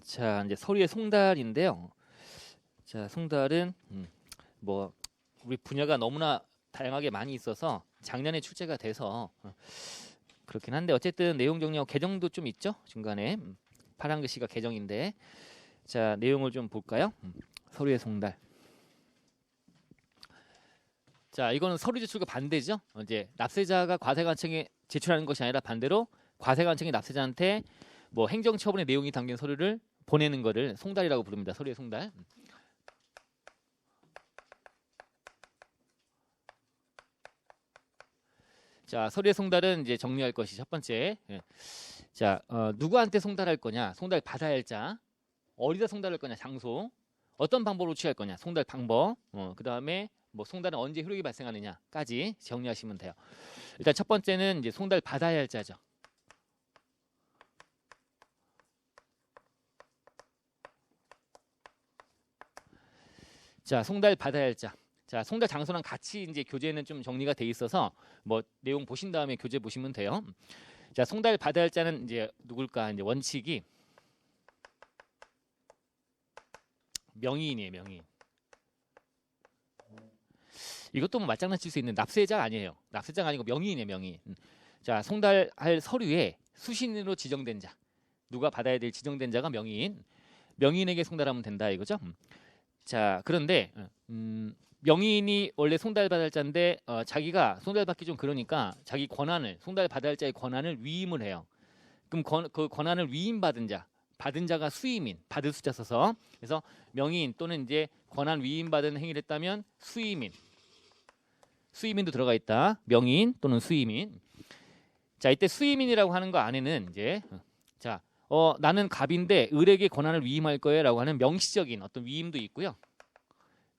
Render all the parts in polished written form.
자, 이제 서류의 송달인데요. 자, 송달은 뭐 우리 분야가 너무나 다양하게 많이 있어서 작년에 출제가 돼서 그렇긴 한데 어쨌든 내용 정리하고 개정도 좀 있죠. 중간에 파란 글씨가 개정인데 자, 내용을 좀 볼까요? 서류의 송달. 자, 이거는 서류 제출과 반대죠. 이제 납세자가 과세관청에 제출하는 것이 아니라 반대로 과세관청이 납세자한테 뭐 행정처분의 내용이 담긴 서류를 보내는 거를 송달이라고 부릅니다. 서류의 송달. 자, 서류의 송달은 이제 정리할 것이 첫 번째. 자, 누구한테 송달할 거냐? 송달 받아야 할 자. 어디다 송달할 거냐? 장소. 어떤 방법으로 취할 거냐? 송달 방법. 그 다음에 뭐 송달은 언제 효력이 발생하느냐까지 정리하시면 돼요. 일단 첫 번째는 이제 송달 받아야 할 자죠. 자, 송달 받아야 할 자. 자, 송달 장소랑 같이 이제 교재는 좀 정리가 돼 있어서 뭐 내용 보신 다음에 교재 보시면 돼요. 자, 송달 받아야 할 자는 이제 누굴까? 이제 원칙이 명의인이에요, 명의인. 이것도 뭐 맞장난 칠 수 있는 납세자 아니에요. 납세자가 아니고 명의인이에요, 명의인. 자, 송달할 서류에 수신인으로 지정된 자. 누가 받아야 될 지정된 자가 명의인. 명의인에게 송달하면 된다 이거죠. 자, 그런데 명의인이 원래 송달받을 자인데 자기가 송달받기 좀 그러니까 자기 권한을 송달받을 자의 권한을 위임을 해요. 그럼 그 권한을 위임받은 자, 받은 자가 수임인, 받을 숫자 써서 그래서 명의인 또는 이제 권한 위임받은 행위를 했다면 수임인, 수임인도 들어가 있다. 명의인 또는 수임인. 자, 이때 수임인이라고 하는 거 안에는 이제 자, 나는 갑인데 을에게 권한을 위임할 거예요라고 하는 명시적인 어떤 위임도 있고요.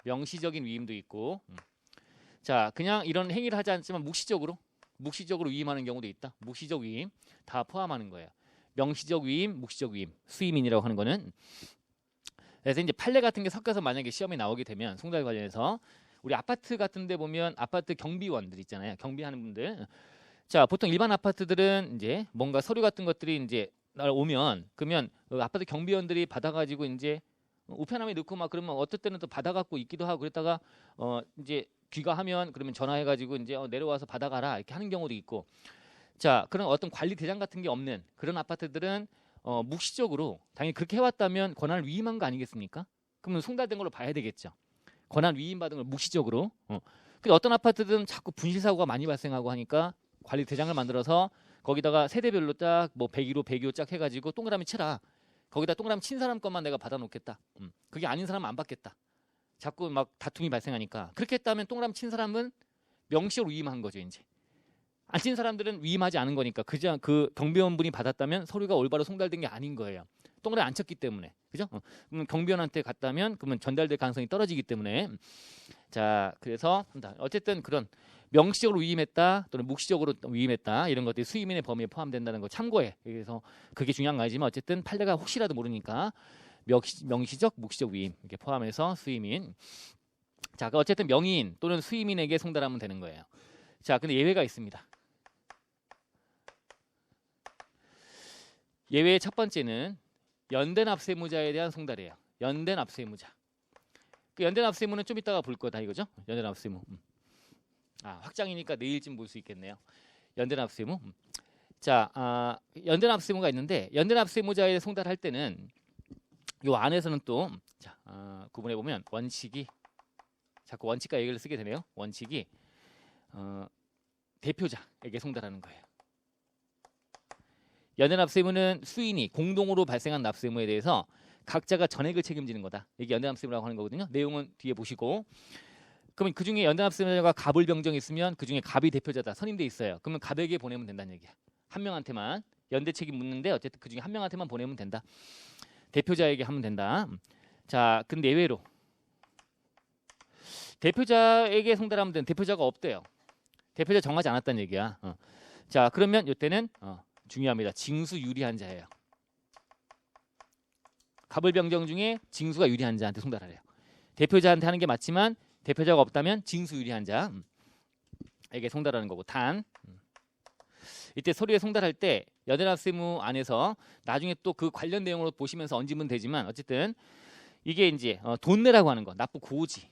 명시적인 위임도 있고, 자, 그냥 이런 행위를 하지 않지만 묵시적으로 위임하는 경우도 있다. 묵시적 위임 다 포함하는 거예요. 명시적 위임, 묵시적 위임, 수임인이라고 하는 거는. 그래서 이제 판례 같은 게 섞여서 만약에 시험에 나오게 되면 송달 관련해서 우리 아파트 같은데 보면 아파트 경비원들 있잖아요. 경비하는 분들. 자, 보통 일반 아파트들은 이제 뭔가 서류 같은 것들이 이제 오면 그러면 아파트 경비원들이 받아가지고 이제 우편함에 넣고 막 그러면 어떨 때는 또 받아갖고 있기도 하고 그랬다가 이제 귀가하면 그러면 전화해가지고 이제 내려와서 받아가라 이렇게 하는 경우도 있고. 자, 그런 어떤 관리 대장 같은 게 없는 그런 아파트들은 묵시적으로 당연히 그렇게 해왔다면 권한을 위임한 거 아니겠습니까? 그러면 송달된 걸로 봐야 되겠죠. 권한 위임받은 걸 묵시적으로. 근데 어떤 아파트들은 자꾸 분실 사고가 많이 발생하고 하니까 관리 대장을 만들어서 거기다가 세대별로 딱 뭐 101호, 102호 쫙 해가지고 동그라미 치라. 거기다 동그라미 친 사람 것만 내가 받아놓겠다. 그게 아닌 사람은 안 받겠다. 자꾸 막 다툼이 발생하니까 그렇게 했다면 동그라미 친 사람은 명시적으로 위임한 거죠. 이제 안 친 사람들은 위임하지 않은 거니까 그 경비원분이 받았다면 서류가 올바로 송달된 게 아닌 거예요. 동그라미 안 쳤기 때문에. 그죠? 그럼 경비원한테 갔다면 그러면 전달될 가능성이 떨어지기 때문에. 자, 그래서 어쨌든 그런 명시적으로 위임했다 또는 묵시적으로 위임했다 이런 것들이 수임인의 범위에 포함된다는 거 참고해. 그래서 그게 중요한 거 아니지만 어쨌든 판례가 혹시라도 모르니까 명시적, 묵시적 위임 이렇게 포함해서 수임인. 자, 어쨌든 명의인 또는 수임인에게 송달하면 되는 거예요. 자, 근데 예외가 있습니다. 예외의 첫 번째는 연대납세무자에 대한 송달이에요. 연대납세무자. 그 연대납세무는 좀 이따가 볼 거다 이거죠? 연대납세무. 확장이니까 내일쯤 볼 수 있겠네요. 연대납세무. 자, 연대납세무가 있는데 연대납세무자에 송달할 때는 이 안에서는 또 구분해 보면 원칙이 자꾸 원칙과 얘기를 쓰게 되네요. 원칙이 대표자에게 송달하는 거예요. 연대납세무는 수인이 공동으로 발생한 납세무에 대해서 각자가 전액을 책임지는 거다. 이게 연대납세무라고 하는 거거든요. 내용은 뒤에 보시고. 그러면 그중에 연대납세무자가 갑을 병정이 있으면 그중에 갑이 대표자다. 선임돼 있어요. 그러면 갑에게 보내면 된다는 얘기야. 한 명한테만. 연대 책임 묻는데 어쨌든 그중에 한 명한테만 보내면 된다. 대표자에게 하면 된다. 자, 근데 예외로 대표자에게 송달하면 되는 대표자가 없대요. 대표자 정하지 않았다는 얘기야. 자, 그러면 이때는 중요합니다. 징수 유리한 자예요. 갑을 병정 중에 징수가 유리한 자한테 송달하래요. 대표자한테 하는 게 맞지만 대표자가 없다면 징수 유리한 자에게 송달하는 거고. 단 이때 서류에 송달할 때 연대납세무 안에서 나중에 또 그 관련 내용으로 보시면서 얹으면 되지만 어쨌든 이게 이제 돈 내라고 하는 거, 납부 고지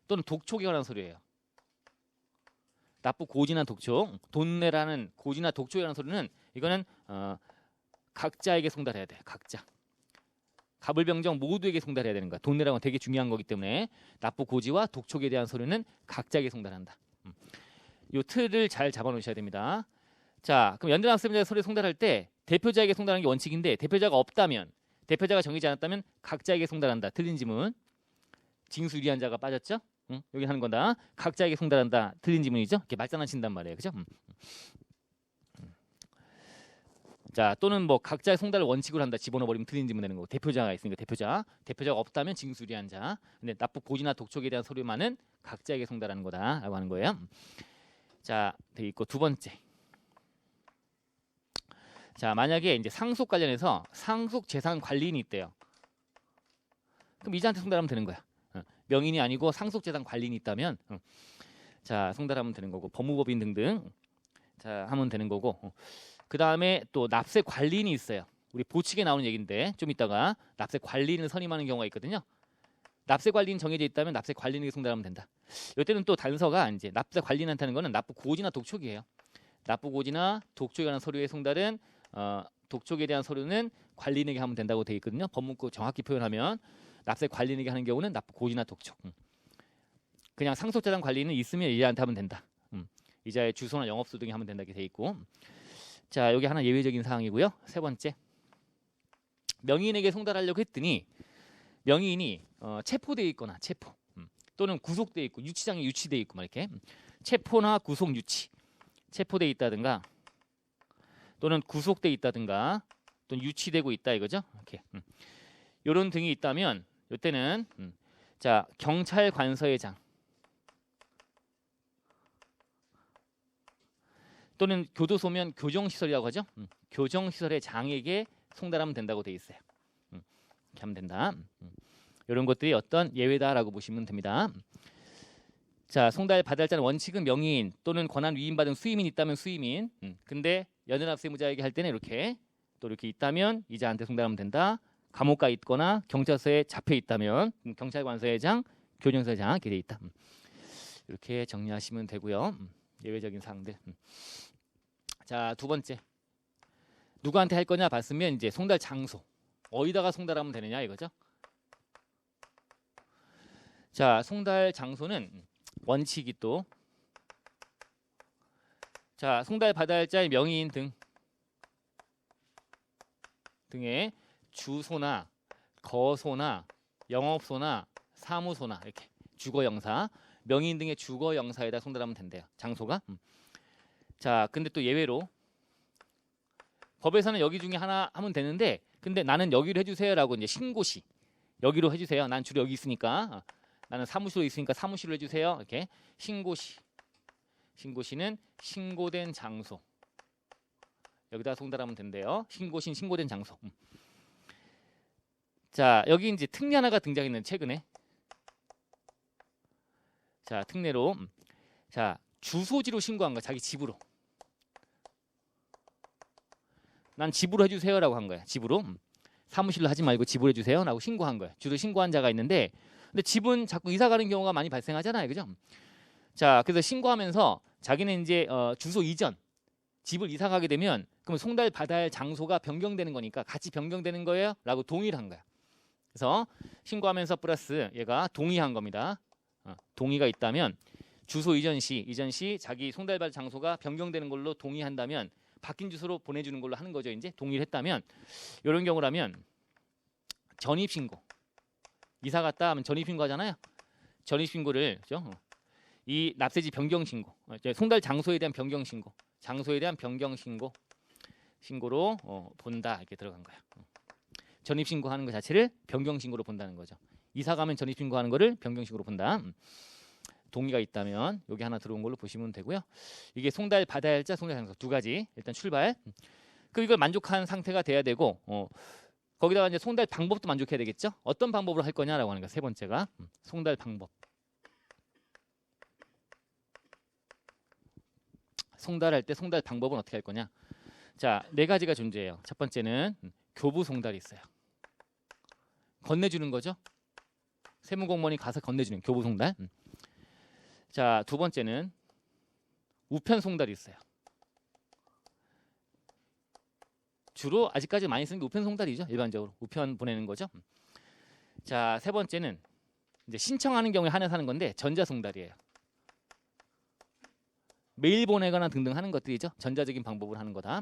또는 독촉에 관한 소리예요. 납부 고지나 독촉, 돈 내라는 고지나 독촉에 관한 소리는 이거는 각자에게 송달해야 돼. 각자. 갑을병정 모두에게 송달해야 되는 거야. 돈 내라고 되게 중요한 거기 때문에 납부 고지와 독촉에 대한 소리는 각자에게 송달한다. 이 틀을 잘 잡아놓으셔야 됩니다. 자, 그럼 연대납세자 소리 송달할 때 대표자에게 송달하는 게 원칙인데 대표자가 없다면, 대표자가 정해지지 않았다면 각자에게 송달한다. 틀린 지문. 징수 유리한 자가 빠졌죠? 응? 여기 하는 거다. 각자에게 송달한다. 틀린 지문이죠? 이렇게 말장난친단 말이에요. 그죠? 자, 또는 뭐 각자의 송달을 원칙으로 한다. 집어넣어버리면 틀린 지문 되는 거고. 대표자가 있으니까 대표자가 없다면 징수 유리한 자. 근데 납부 고지나 독촉에 대한 소리만은 각자에게 송달하는 거다라고 하는 거예요. 자, 돼 있고 두 번째. 자, 만약에 이제 상속 관련해서 상속 재산 관리인이 있대요. 그럼 이자한테 송달하면 되는 거야. 명인이 아니고 상속 재산 관리인이 있다면 자, 송달하면 되는 거고 법무법인 등등 자, 하면 되는 거고 그 다음에 또 납세 관리인이 있어요. 우리 보칙에 나오는 얘기인데 좀 이따가 납세 관리인을 선임하는 경우가 있거든요. 납세 관리인 정해져 있다면 납세 관리인에게 송달하면 된다. 이때는 또 단서가 이제 납세 관리인한테 하는 거는 납부 고지나 독촉이에요. 납부 고지나 독촉에 관한 서류의 송달은 독촉에 대한 서류는 관리인에게 하면 된다고 되어 있거든요. 법문구 정확히 표현하면 납세 관리인에게 하는 경우는 납부 고지나 독촉. 그냥 상속재산 관리인은 있으면 이자한테 하면 된다. 이자의 주소나 영업소 등에 하면 된다고 되어 있고. 자, 여기 하나 예외적인 사항이고요. 세 번째. 명의인에게 송달하려고 했더니 명의인이 체포되어 있거나 체포 또는 구속되어 있고 유치장에 유치되어 있고 막 이렇게 체포나 구속 유치 체포되어 있다든가 또는 구속되어 있다든가 또는 유치되고 있다 이거죠. 이렇게 이런 등이 있다면 이때는 자, 경찰 관서회장 또는 교도소면 교정시설이라고 하죠. 교정시설의 장에게 송달하면 된다고 돼 있어요. 이렇게 하면 된다. 이런 것들이 어떤 예외다라고 보시면 됩니다. 자, 송달 받아야 자는 원칙은 명의인 또는 권한 위임받은 수임인 있다면 수임인. 근데 연연납세무자에게 할 때는 이렇게 또 이렇게 있다면 이자한테 송달하면 된다. 감옥 가 있거나 경찰서에 잡혀 있다면 경찰관서회장, 교정서장 이렇게 돼 있다. 이렇게 정리하시면 되고요. 예외적인 사항들. 자, 두 번째. 누구한테 할 거냐 봤으면 이제 송달 장소. 어디다가 송달하면 되느냐 이거죠. 자, 송달 장소는 원칙이 또 자, 송달 받아야 할 자의 명의인 등의 주소나 거소나 영업소나 사무소나 이렇게 주거영사 명의인 등의 주거영사에다 송달하면 된대요. 장소가. 자, 근데 또 예외로 법에서는 여기 중에 하나 하면 되는데 근데 나는 여기로 해주세요라고 이제 신고시 여기로 해주세요. 난 주로 여기 있으니까 나는 사무실로 있으니까 사무실로 해주세요. 이렇게 신고시는 신고된 장소 여기다 송달하면 된대요. 신고된 장소. 자, 여기 이제 특례 하나가 등장했는데 최근에 자, 특례로 자, 주소지로 신고한 거야. 자기 집으로. 난 집으로 해주세요라고 한 거야. 집으로. 사무실로 하지 말고 집으로 해주세요라고 신고한 거야. 주소 신고한 자가 있는데 근데 집은 자꾸 이사 가는 경우가 많이 발생하잖아요. 그죠? 자, 그래서 신고하면서 자기는 이제 주소 이전 집을 이사 가게 되면 그럼 송달 받아야 할 장소가 변경되는 거니까 같이 변경되는 거예요? 라고 동의를 한 거야. 그래서 신고하면서 플러스 얘가 동의한 겁니다. 동의가 있다면 주소 이전 시 자기 송달받을 장소가 변경되는 걸로 동의한다면 바뀐 주소로 보내주는 걸로 하는 거죠. 이제 동의를 했다면 이런 경우라면 전입신고 이사 갔다 하면 전입신고 하잖아요. 전입신고를 그렇죠? 이 납세지 변경신고 송달 장소에 대한 변경신고 장소에 대한 변경신고 신고로 본다 이렇게 들어간 거야. 전입신고하는 것 자체를 변경신고로 본다는 거죠. 이사 가면 전입신고하는 거를 변경신고로 본다. 동의가 있다면 여기 하나 들어온 걸로 보시면 되고요. 이게 송달 받아야 할 자, 송달 장소 두 가지. 일단 출발. 그 이걸 만족한 상태가 돼야 되고 거기다가 이제 송달 방법도 만족해야 되겠죠. 어떤 방법으로 할 거냐라고 하는 거. 세 번째가 송달 방법. 송달할 때 송달 방법은 어떻게 할 거냐. 자, 네 가지가 존재해요. 첫 번째는 교부 송달이 있어요. 건네주는 거죠. 세무공무원이 가서 건네주는 교부 송달. 자, 두 번째는 우편 송달이 있어요. 주로 아직까지 많이 쓰는 게 우편 송달이죠. 일반적으로 우편 보내는 거죠. 자, 세 번째는 이제 신청하는 경우에 한해서 하는 건데 전자 송달이에요. 메일 보내거나 등등 하는 것들이죠. 전자적인 방법으로 하는 거다.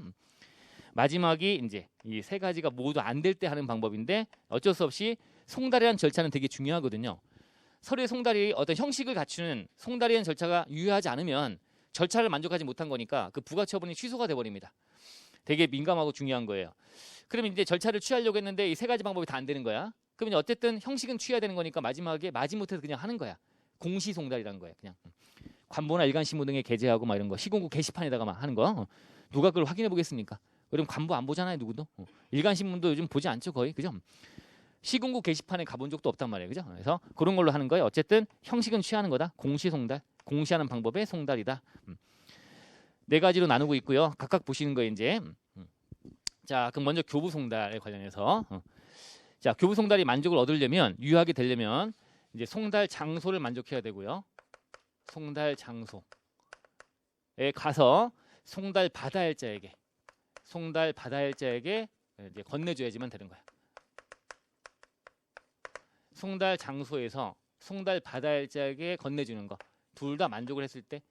마지막이 이제 이 세 가지가 모두 안 될 때 하는 방법인데 어쩔 수 없이 송달이라는 절차는 되게 중요하거든요. 서류의 송달이 어떤 형식을 갖추는 송달이라는 절차가 유효하지 않으면 절차를 만족하지 못한 거니까 그 부가 처분이 취소가 돼 버립니다. 되게 민감하고 중요한 거예요. 그러면 이제 절차를 취하려고 했는데 이 세 가지 방법이 다 안 되는 거야. 그러면 어쨌든 형식은 취해야 되는 거니까 마지막에 마지못해서 그냥 하는 거야. 공시 송달이라는 거예요. 그냥 관보나 일간신문 등에 게재하고 막 이런 거 시공구 게시판에다가 막 하는 거. 누가 그걸 확인해 보겠습니까? 그럼 관보 안 보잖아요, 누구도. 일간신문도 요즘 보지 않죠, 거의. 그죠? 시공구 게시판에 가본 적도 없단 말이에요. 그죠? 그래서 그런 걸로 하는 거예요. 어쨌든 형식은 취하는 거다. 공시 송달. 공시하는 방법의 송달이다. 네 가지로 나누고 있고요. 각각 보시는 거예요, 이제. 자, 그럼 먼저 교부 송달에 관련해서 자, 교부 송달이 만족을 얻으려면 유효하게 되려면 이제 송달 장소를 만족해야 되고요. 송달 장소에 가서 송달 받아할자에게 이제 건네줘야지만 되는 거야. 송달 장소에서 송달 받아할자에게 건네주는 거 둘 다 만족을 했을 때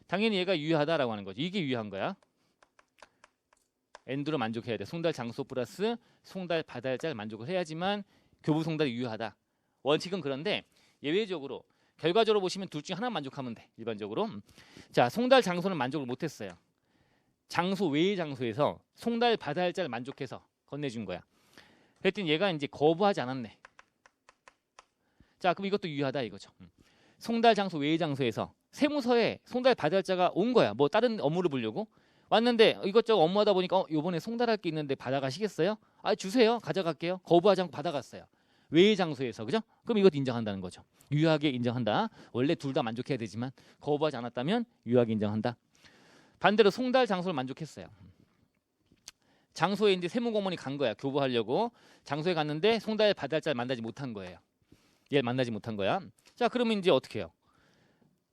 당연히 얘가 유효하다라고 하는 거죠. 이게 유효한 거야. 엔드로 만족해야 돼. 송달 장소 플러스 송달 받아할자를 만족을 해야지만 교부 송달이 유효하다. 원칙은 그런데 예외적으로 결과적으로 보시면 둘 중에 하나 만족하면 돼. 일반적으로. 자, 송달 장소는 만족을 못했어요. 장소 외의 장소에서 송달 받아할자를 만족해서 건네준 거야. 그랬더니 얘가 이제 거부하지 않았네. 자, 그럼 이것도 유효하다 이거죠. 송달 장소 외의 장소에서 세무서에 송달 받아할자가 온 거야. 뭐 다른 업무를 보려고 왔는데 이것저것 업무하다 보니까 요번에 송달할 게 있는데 받아가시겠어요? 아, 주세요. 가져갈게요. 거부하지 않고 받아갔어요. 외의 장소에서. 그죠? 그럼 이것도 인정한다는 거죠. 유효하게 인정한다. 원래 둘 다 만족해야 되지만 거부하지 않았다면 유효하게 인정한다. 반대로 송달 장소를 만족했어요. 장소에 이제 세무공무원이 간 거야. 교부하려고. 장소에 갔는데 송달 받아할자를 만나지 못한 거예요. 얘를 만나지 못한 거야. 자, 그러면 이제 어떻게 해요?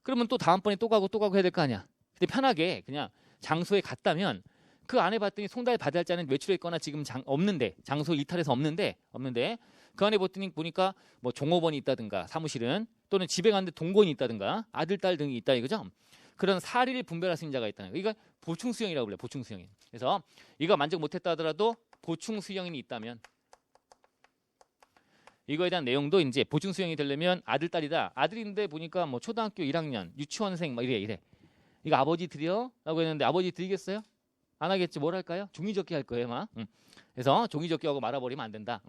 그러면 또 다음번에 또 가고 해야 될 거 아니야. 근데 편하게 그냥 장소에 갔다면 그 안에 봤더니 송달 받아할자는 외출했거나 지금 없는데 장소 이탈해서 없는데 그 안에 봤더니 보니까 뭐 종업원이 있다든가 사무실은 또는 집에 갔는데 동거인이 있다든가 아들 딸 등이 있다 이거죠. 그런 사리를 분별할 수 있는 자가 있다는 거. 이거 보충 수용이라고 불러요. 보충 수용인. 그래서 이거 만족 못했다 하더라도 보충 수용인이 있다면 이거에 대한 내용도 이제 보충 수용이 되려면 아들 딸이다. 아들인데 보니까 뭐 초등학교 1학년 유치원생 막 이래. 이거 아버지 드려라고 했는데 아버지 드리겠어요? 안 하겠지. 뭘 할까요? 종이접기 할 거예요, 막. 그래서 종이접기하고 말아버리면 안 된다.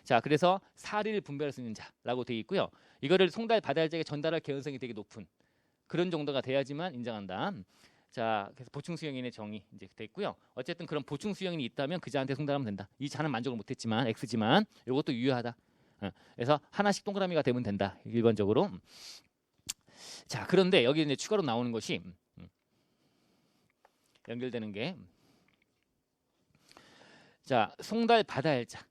자, 그래서 사리를 분별할 수 있는 자라고 되어 있고요. 이거를 송달 받아할자에게 전달할 개연성이 되게 높은 그런 정도가 돼야지만 인정한다. 자, 그래서 보충 수용인의 정의 이제 돼 있고요. 어쨌든 그런 보충 수용인이 있다면 그 자한테 송달하면 된다. 이 자는 만족을 못했지만 X지만 이것도 유효하다. 그래서 하나씩 동그라미가 되면 된다. 일반적으로. 자, 그런데 여기 이제 추가로 나오는 것이 연결되는 게 자, 송달 받아할자.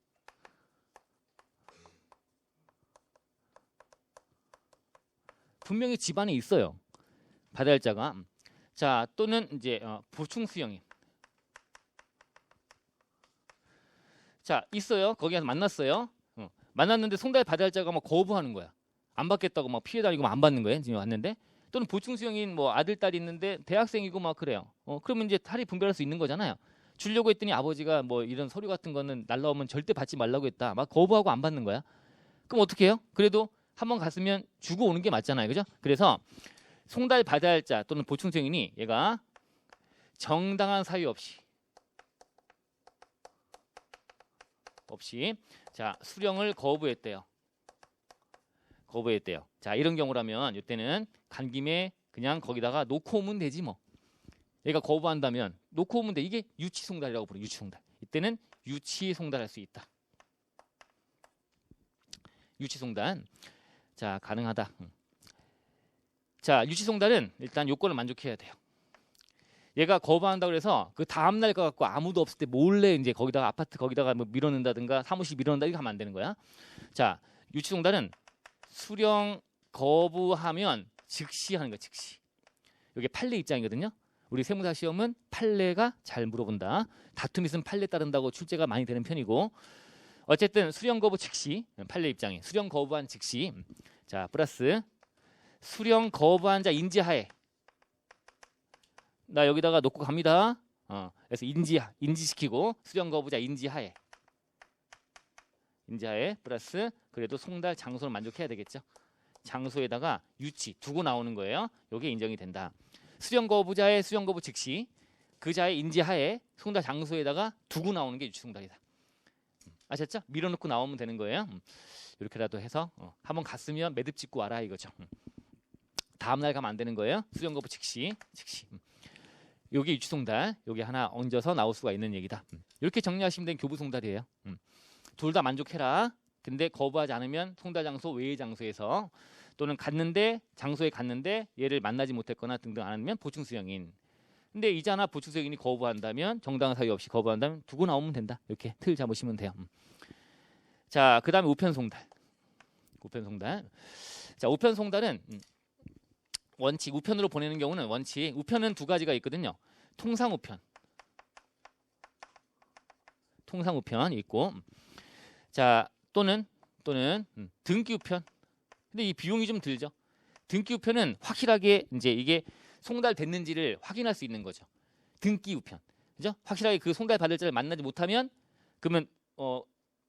분명히 집안에 있어요. 받아할자가. 자, 또는 이제 보충 수용인. 자, 있어요. 거기 가서 만났어요. 만났는데 송달 받아할자가 막 거부하는 거야. 안 받겠다고 막 피해 다니고 막 안 받는 거예요. 지금 왔는데 또는 보충 수용인 뭐 아들 딸이 있는데 대학생이고 막 그래요. 그러면 이제 탈이 분별할 수 있는 거잖아요. 주려고 했더니 아버지가 뭐 이런 서류 같은 거는 날라오면 절대 받지 말라고 했다. 막 거부하고 안 받는 거야. 그럼 어떻게 해요? 그래도 한번 갔으면 주고 오는 게 맞잖아요. 그죠? 그래서 송달 받아할자 또는 보충 수용인이 얘가 정당한 사유 없이 자, 수령을 거부했대요. 자, 이런 경우라면 이때는 간 김에 그냥 거기다가 놓고 오면 되지 뭐. 얘가 거부한다면 놓고 오면 돼. 이게 유치송달이라고 부르요. 유치송달. 이때는 유치송달할 수 있다. 유치송달. 자, 가능하다. 자, 유치송달은 일단 요건을 만족해야 돼요. 얘가 거부한다고 그래서 그 다음 날 거 갖고 아무도 없을 때 몰래 이제 거기다가 아파트 거기다가 뭐 밀어넣는다든가 사무실 밀어넣는다 이거 하면 안 되는 거야. 자, 유치송달은 수령 거부하면 즉시 하는 거야. 즉시. 이게 판례 입장이거든요. 우리 세무사 시험은 판례가 잘 물어본다. 다툼 있으면 판례 따른다고 출제가 많이 되는 편이고, 어쨌든 수령 거부 즉시 판례 입장에 수령 거부한 즉시. 자, 플러스 수령 거부한 자 인지하에 나 여기다가 놓고 갑니다. 그래서 인지시키고 수령 거부자 인지하에 플러스 그래도 송달 장소를 만족해야 되겠죠. 장소에다가 유치 두고 나오는 거예요. 이게 인정이 된다. 수령 거부자의 수령 거부 즉시 그 자의 인지하에 송달 장소에다가 두고 나오는 게 유치 송달이다. 아셨죠? 밀어넣고 나오면 되는 거예요. 이렇게라도 해서 한번 갔으면 매듭 짓고 와라 이거죠. 다음 날 가면 안 되는 거예요. 수령 거부 즉시. 요게 유치송달, 요게 하나 얹어서 나올 수가 있는 얘기다. 이렇게 정리하시면 되는 교부송달이에요. 둘 다 만족해라. 근데 거부하지 않으면 송달 장소 외의 장소에서 또는 장소에 갔는데 얘를 만나지 못했거나 등등 안 하면 보충 수령인. 근데 이자나 보충 수령인이 거부한다면 정당한 사유 없이 거부한다면 두고 나오면 된다. 이렇게 틀 잡으시면 돼요. 자, 그다음에 우편송달. 자, 우편송달은 원칙 우편으로 보내는 경우는 원칙 우편은 두 가지가 있거든요. 통상우편이 있고, 자 또는 등기우편. 근데 이 비용이 좀 들죠. 등기우편은 확실하게 이제 이게 송달됐는지를 확인할 수 있는 거죠. 등기우편, 그죠? 확실하게 그 송달 받을 자를 만나지 못하면 그러면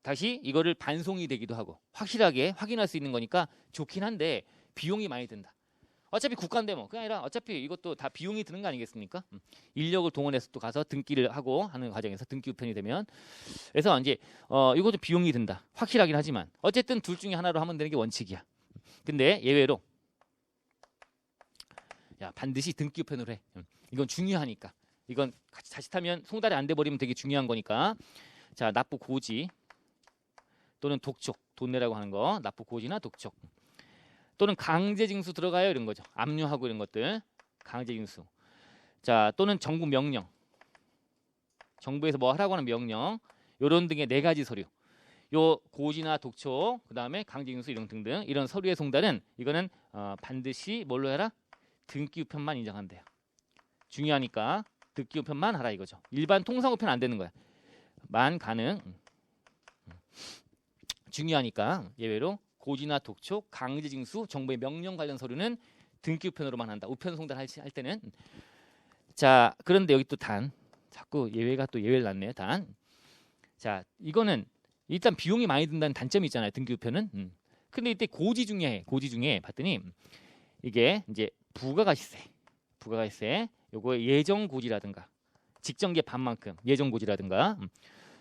다시 이거를 반송이 되기도 하고 확실하게 확인할 수 있는 거니까 좋긴 한데 비용이 많이 든다. 어차피 국가인데 뭐 그게 아니라 어차피 이것도 다 비용이 드는 거 아니겠습니까? 인력을 동원해서 또 가서 등기를 하고 하는 과정에서 등기 우편이 되면 그래서 이제 이것도 비용이 든다. 확실하긴 하지만 어쨌든 둘 중에 하나로 하면 되는 게 원칙이야. 근데 예외로 반드시 등기 우편으로 해. 이건 중요하니까. 이건 자칫하면 송달이 안 돼 버리면 되게 중요한 거니까. 자, 납부 고지 또는 독촉, 돈 내라고 하는 거, 납부 고지나 독촉. 또는 강제징수 들어가요 이런 거죠. 압류하고 이런 것들 강제징수. 자, 또는 정부 명령, 정부에서 뭐 하라고 하는 명령, 이런 등의 네 가지 서류. 요 고지나 독촉, 그 다음에 강제징수 이런 등등 이런 서류의 송달은 이거는 반드시 뭘로 해라? 등기우편만 인정한대요. 중요하니까 등기우편만 하라 이거죠. 일반 통상우편 안 되는 거야. 만 가능. 중요하니까 예외로. 고지나 독촉, 강제징수, 정부의 명령 관련 서류는 등기우편으로만 한다. 우편 송달할 때는. 자, 그런데 여기 또 자꾸 예외가 또 예외를 놨네요. 자, 이거는 일단 비용이 많이 든다는 단점이 있잖아요. 등기우편은. 근데 이때 고지 중에 봤더니 이게 이제 부가가시세. 요거 예정고지라든가 직전기의 반만큼 예정고지라든가.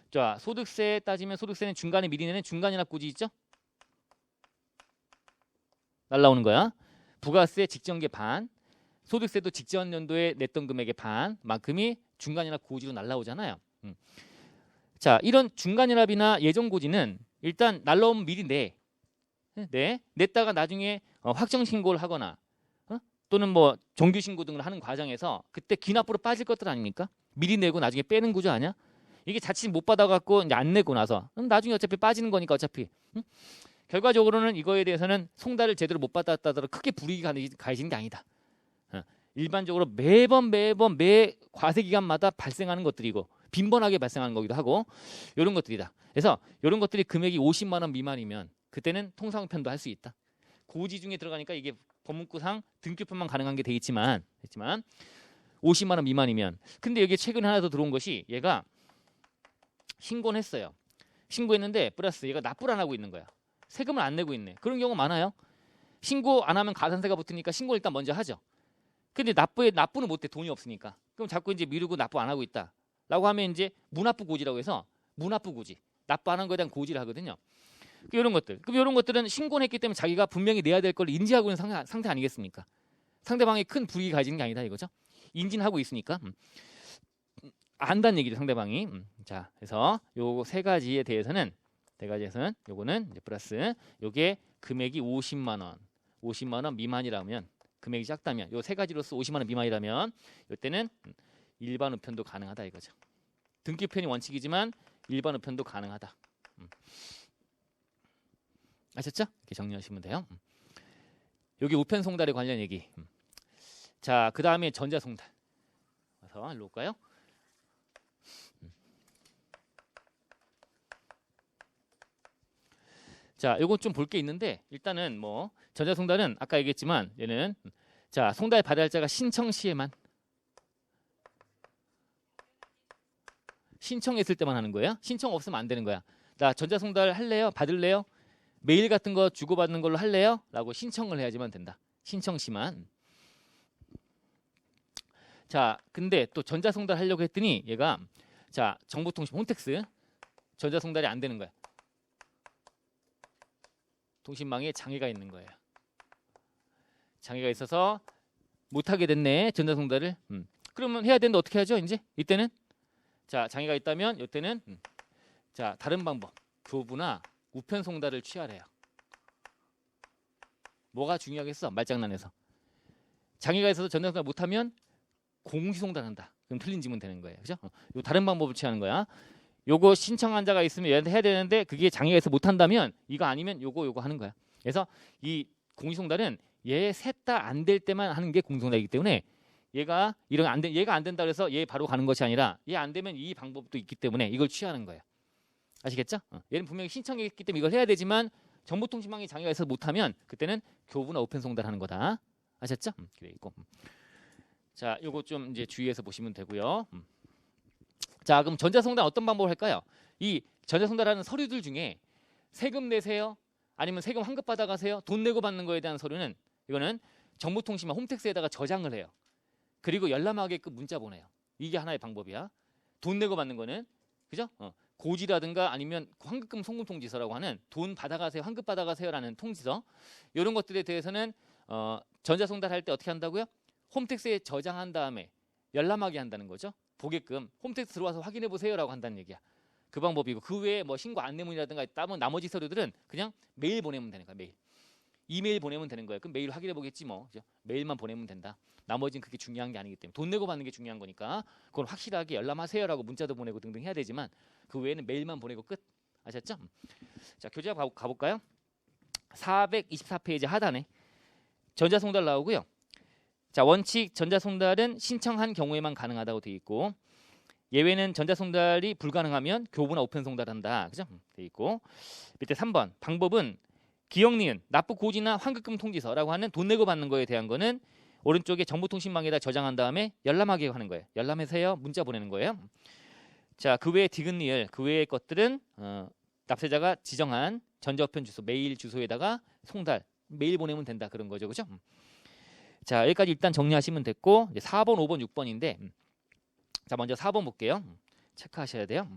자, 소득세 따지면 소득세는 중간에 미리 내는 중간연합고지 있죠? 날라오는 거야. 부가세 직전계 반, 소득세도 직전 연도에 냈던 금액의 반만큼이 중간연합 고지로 날라오잖아요. 자, 이런 중간연합이나 예정고지는 일단 날라오면 미리 냈다가 나중에 확정 신고를 하거나 또는 뭐 정규 신고 등을 하는 과정에서 그때 기납부로 빠질 것들 아닙니까? 미리 내고 나중에 빼는 구조 아니야? 이게 자칫 못 받아갖고 이제 안 내고 나서 나중에 어차피 빠지는 거니까 어차피. 결과적으로는 이거에 대해서는 송달을 제대로 못 받았다더라도 크게 불이익이 가해지는 게 아니다. 일반적으로 매번 매 과세 기간마다 발생하는 것들이고 빈번하게 발생하는 거기도 하고 이런 것들이다. 그래서 이런 것들이 금액이 50만 원 미만이면 그때는 통상우편도 할 수 있다. 고지 중에 들어가니까 이게 법문구상 등기우편만 가능한 게 돼 있지만 50만 원 미만이면. 근데 여기 최근에 하나 더 들어온 것이 얘가 신고는 했어요. 신고했는데 플러스 얘가 납부를 안 하고 있는 거야. 세금을 안 내고 있네. 그런 경우 많아요. 신고 안 하면 가산세가 붙으니까 신고 일단 먼저 하죠. 근데 납부는 못해. 돈이 없으니까. 그럼 자꾸 이제 미루고 납부 안 하고 있다. 라고 하면 이제 무납부 고지라고 해서 무납부 고지. 납부 안 한 거에 대한 고지를 하거든요. 이런 것들. 그럼 이런 것들은 신고를 했기 때문에 자기가 분명히 내야 될 걸 인지하고 있는 상태 아니겠습니까? 상대방이 큰 불이익이 가지는 게 아니다 이거죠. 인지는 하고 있으니까. 안다는 얘기죠, 상대방이. 자, 그래서 요 세 가지에 대해서는 요거는 이제 플러스 요게 금액이 50만 원 미만이라면 금액이 작다면 요 세 가지로서 50만 원 미만이라면 요때는 일반 우편도 가능하다 이거죠. 등기 우편이 원칙이지만 일반 우편도 가능하다. 아셨죠? 이렇게 정리하시면 돼요. 여기 우편 송달에 관련 얘기. 자, 그 다음에 전자 송달. 와서 일로 올까요? 자, 요거 좀 볼 게 있는데 일단은 뭐 전자 송달은 아까 얘기했지만 얘는 자, 송달 받을자가 신청 시에만 신청했을 때만 하는 거예요. 신청 없으면 안 되는 거야. 나 전자 송달 할래요? 받을래요? 메일 같은 거 주고받는 걸로 할래요? 라고 신청을 해야지만 된다. 신청 시만. 자, 근데 또 전자 송달 하려고 했더니 얘가 자, 정보통신 홈택스 전자 송달이 안 되는 거야. 통신망에 장애가 있는 거예요. 장애가 있어서 못하게 됐네. 전자 송달을. 그러면 해야 되는데 어떻게 하죠? 이제 이때는 자, 장애가 있다면 이때는 자, 다른 방법. 교부나 우편 송달을 취하래요. 뭐가 중요하겠어? 말장난에서. 장애가 있어서 전자 송달 못하면 공시 송달한다. 그럼 틀린 지문 되는 거예요. 그죠? 요 다른 방법을 취하는 거야. 요거 신청한 자가 있으면 얘한테 해야 되는데 그게 장애가 있어서 못한다면 이거 아니면 요거 하는 거야. 그래서 이 공시 송달은 얘 셋 다 안 될 때만 하는 게 공시 송달이기 때문에 얘가 이런 얘가 안 된다 그래서 얘 바로 가는 것이 아니라 얘 안 되면 이 방법도 있기 때문에 이걸 취하는 거예요. 아시겠죠? 얘는 분명히 신청했기 때문에 이걸 해야 되지만 정보통신망에 장애가 있어서 못하면 그때는 교부나 우편 송달하는 거다. 아셨죠? 그래 있고. 자, 요거 좀 이제 주의해서 보시면 되고요. 자, 그럼 전자 송달 어떤 방법을 할까요? 이 전자 송달하는 서류들 중에 세금 내세요? 아니면 세금 환급 받아가세요? 돈 내고 받는 거에 대한 서류는 이거는 정보통신망 홈택스에다가 저장을 해요. 그리고 열람하게끔 문자 보내요. 이게 하나의 방법이야. 돈 내고 받는 거는 그죠? 고지라든가 아니면 환급금 송금 통지서라고 하는 돈 받아가세요, 환급 받아가세요라는 통지서 이런 것들에 대해서는 전자 송달할 때 어떻게 한다고요? 홈택스에 저장한 다음에 열람하게 한다는 거죠. 보게끔 홈택스 들어와서 확인해 보세요라고 한다는 얘기야. 그 방법이고 그 외에 뭐 신고 안내문이라든가 따면 나머지 서류들은 그냥 메일 보내면 되는 거야. 메일. 이메일 보내면 되는 거예요. 그럼 메일 확인해 보겠지 뭐. 그죠? 메일만 보내면 된다. 나머지는 그게 중요한 게 아니기 때문에 돈 내고 받는 게 중요한 거니까 그건 확실하게 열람하세요라고 문자도 보내고 등등 해야 되지만 그 외에는 메일만 보내고 끝. 아셨죠? 자, 교재 가볼까요? 424페이지 하단에 전자송달 나오고요. 자, 원칙 전자송달은 신청한 경우에만 가능하다고 되어 있고 예외는 전자송달이 불가능하면 교부나 우편 송달한다. 그죠? 되어 있고 밑에 3번 방법은 기억 니은 납부 고지나 환급금 통지서라고 하는 돈 내고 받는 거에 대한 거는 오른쪽에 정보통신망에다 저장한 다음에 열람하게 하는 거예요. 열람하세요. 문자 보내는 거예요. 자, 그 외에 디귿 리을 그 외의 것들은 납세자가 지정한 전자우편 주소 메일 주소에다가 송달 메일 보내면 된다 그런 거죠. 그죠? 자, 여기까지 일단 정리하시면 됐고 이제 4번, 5번, 6번인데 자, 먼저 4번 볼게요. 체크하셔야 돼요.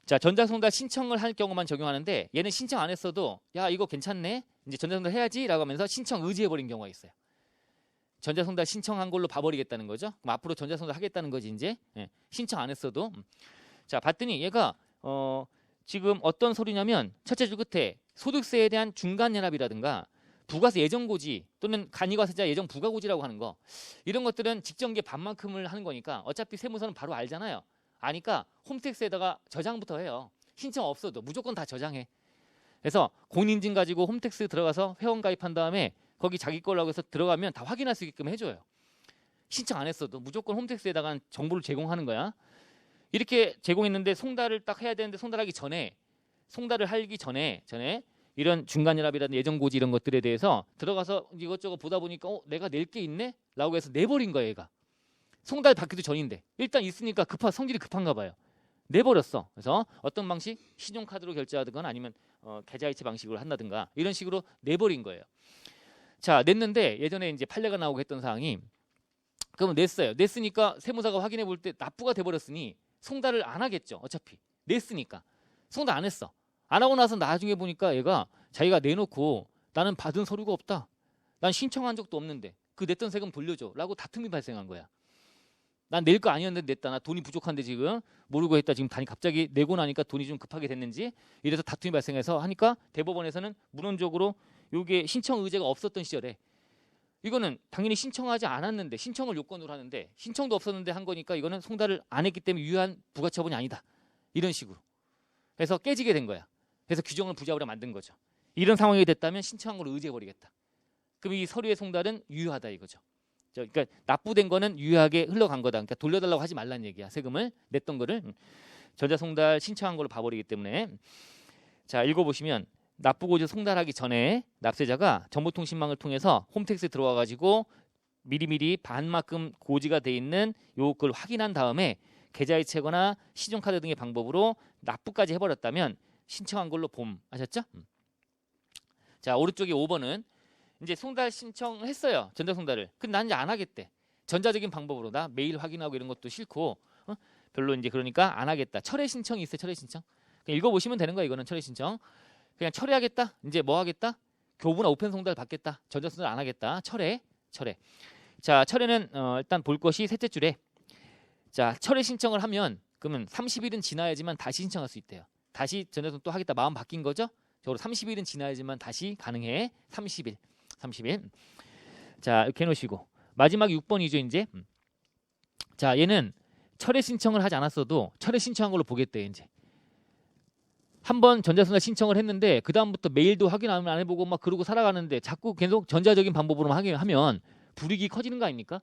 자, 전자송달 신청을 할 경우만 적용하는데 얘는 신청 안 했어도 야, 이거 괜찮네. 이제 전자송달 해야지 라고 하면서 신청 의지해버린 경우가 있어요. 전자송달 신청한 걸로 봐버리겠다는 거죠. 그럼 앞으로 전자송달 하겠다는 거지 이제. 신청 안 했어도. 자, 봤더니 얘가 지금 어떤 서류냐면 첫째 줄 끝에 소득세에 대한 중간연합이라든가 부가세 예정고지 또는 간이과세자 예정 부가고지라고 하는 거 이런 것들은 직전계 반만큼을 하는 거니까 어차피 세무서는 바로 알잖아요. 아니까 홈택스에다가 저장부터 해요. 신청 없어도 무조건 다 저장해. 그래서 공인인증 가지고 홈택스 들어가서 회원 가입한 다음에 거기 자기 걸라고 해서 들어가면 다 확인할 수 있게끔 해줘요. 신청 안 했어도 무조건 홈택스에다가 정보를 제공하는 거야. 이렇게 제공했는데 송달을 딱 해야 되는데 송달을 하기 전에 이런 중간연합이라든지 예정고지 이런 것들에 대해서 들어가서 이것저것 보다 보니까 내가 낼 게 있네? 라고 해서 내버린 거야 얘가. 송달 받기도 전인데 일단 있으니까 성질이 급한가 봐요. 내버렸어. 그래서 어떤 방식? 신용카드로 결제하든가 아니면 계좌이체 방식으로 한다든가 이런 식으로 내버린 거예요. 자, 냈는데 예전에 이제 판례가 나오고 했던 사항이 그러면 냈어요. 냈으니까 세무사가 확인해 볼 때 납부가 돼버렸으니 송달을 안 하겠죠. 어차피 냈으니까 송달 안 했어. 안 하고 나서 나중에 보니까 얘가 자기가 내놓고 나는 받은 서류가 없다. 난 신청한 적도 없는데 그 냈던 세금 돌려줘 라고 다툼이 발생한 거야. 난 낼 거 아니었는데 냈다. 나 돈이 부족한데 지금 모르고 했다. 지금 갑자기 내고 나니까 돈이 좀 급하게 됐는지 이래서 다툼이 발생해서 하니까 대법원에서는 문헌적으로 요게 신청 의제가 없었던 시절에 이거는 당연히 신청하지 않았는데 신청을 요건으로 하는데 신청도 없었는데 한 거니까 이거는 송달을 안 했기 때문에 유효한 부가처분이 아니다. 이런 식으로 해서 깨지게 된 거야. 그래서 규정을 부적으로 만든 거죠. 이런 상황이 됐다면 신청한 걸 의제해버리겠다. 그럼 이 서류의 송달은 유효하다 이거죠. 그러니까 납부된 거는 유효하게 흘러간 거다. 그러니까 돌려달라고 하지 말라는 얘기야. 세금을 냈던 거를 전자송달 신청한 걸로 봐버리기 때문에. 자, 읽어보시면 납부고지 송달하기 전에 납세자가 정보통신망을 통해서 홈택스에 들어와 가지고 미리미리 반납금 고지가 돼 있는 요걸 확인한 다음에 계좌이체거나 신용카드 등의 방법으로 납부까지 해버렸다면 신청한 걸로 봄. 아셨죠? 자, 오른쪽에 5번은 이제 송달 신청했어요. 전자송달을. 근데 난 이제 안 하겠대. 전자적인 방법으로 나 메일 확인하고 이런 것도 싫고 별로 이제 그러니까 안 하겠다. 철회 신청이 있어요. 철회 신청. 그냥 읽어보시면 되는 거야. 이거는 철회 신청. 그냥 철회하겠다. 이제 뭐 하겠다? 교부나 오픈 송달 받겠다. 전자송달 안 하겠다. 철회. 자, 철회는 일단 볼 것이 셋째 줄에 자, 철회 신청을 하면 그러면 30일은 지나야지만 다시 신청할 수 있대요. 다시 전자송달 또 하겠다. 마음 바뀐 거죠? 적으로 30일은 지나야지만 다시 가능해. 30일. 자, 이렇게 해놓으시고 마지막 6번이죠 이제. 자, 얘는 철회 신청을 하지 않았어도 철회 신청한 걸로 보겠대 이제. 한번 전자송달 신청을 했는데 그 다음부터 메일도 확인 안 해보고 막 그러고 살아가는데 자꾸 계속 전자적인 방법으로 하면 불이익이 커지는 거 아닙니까?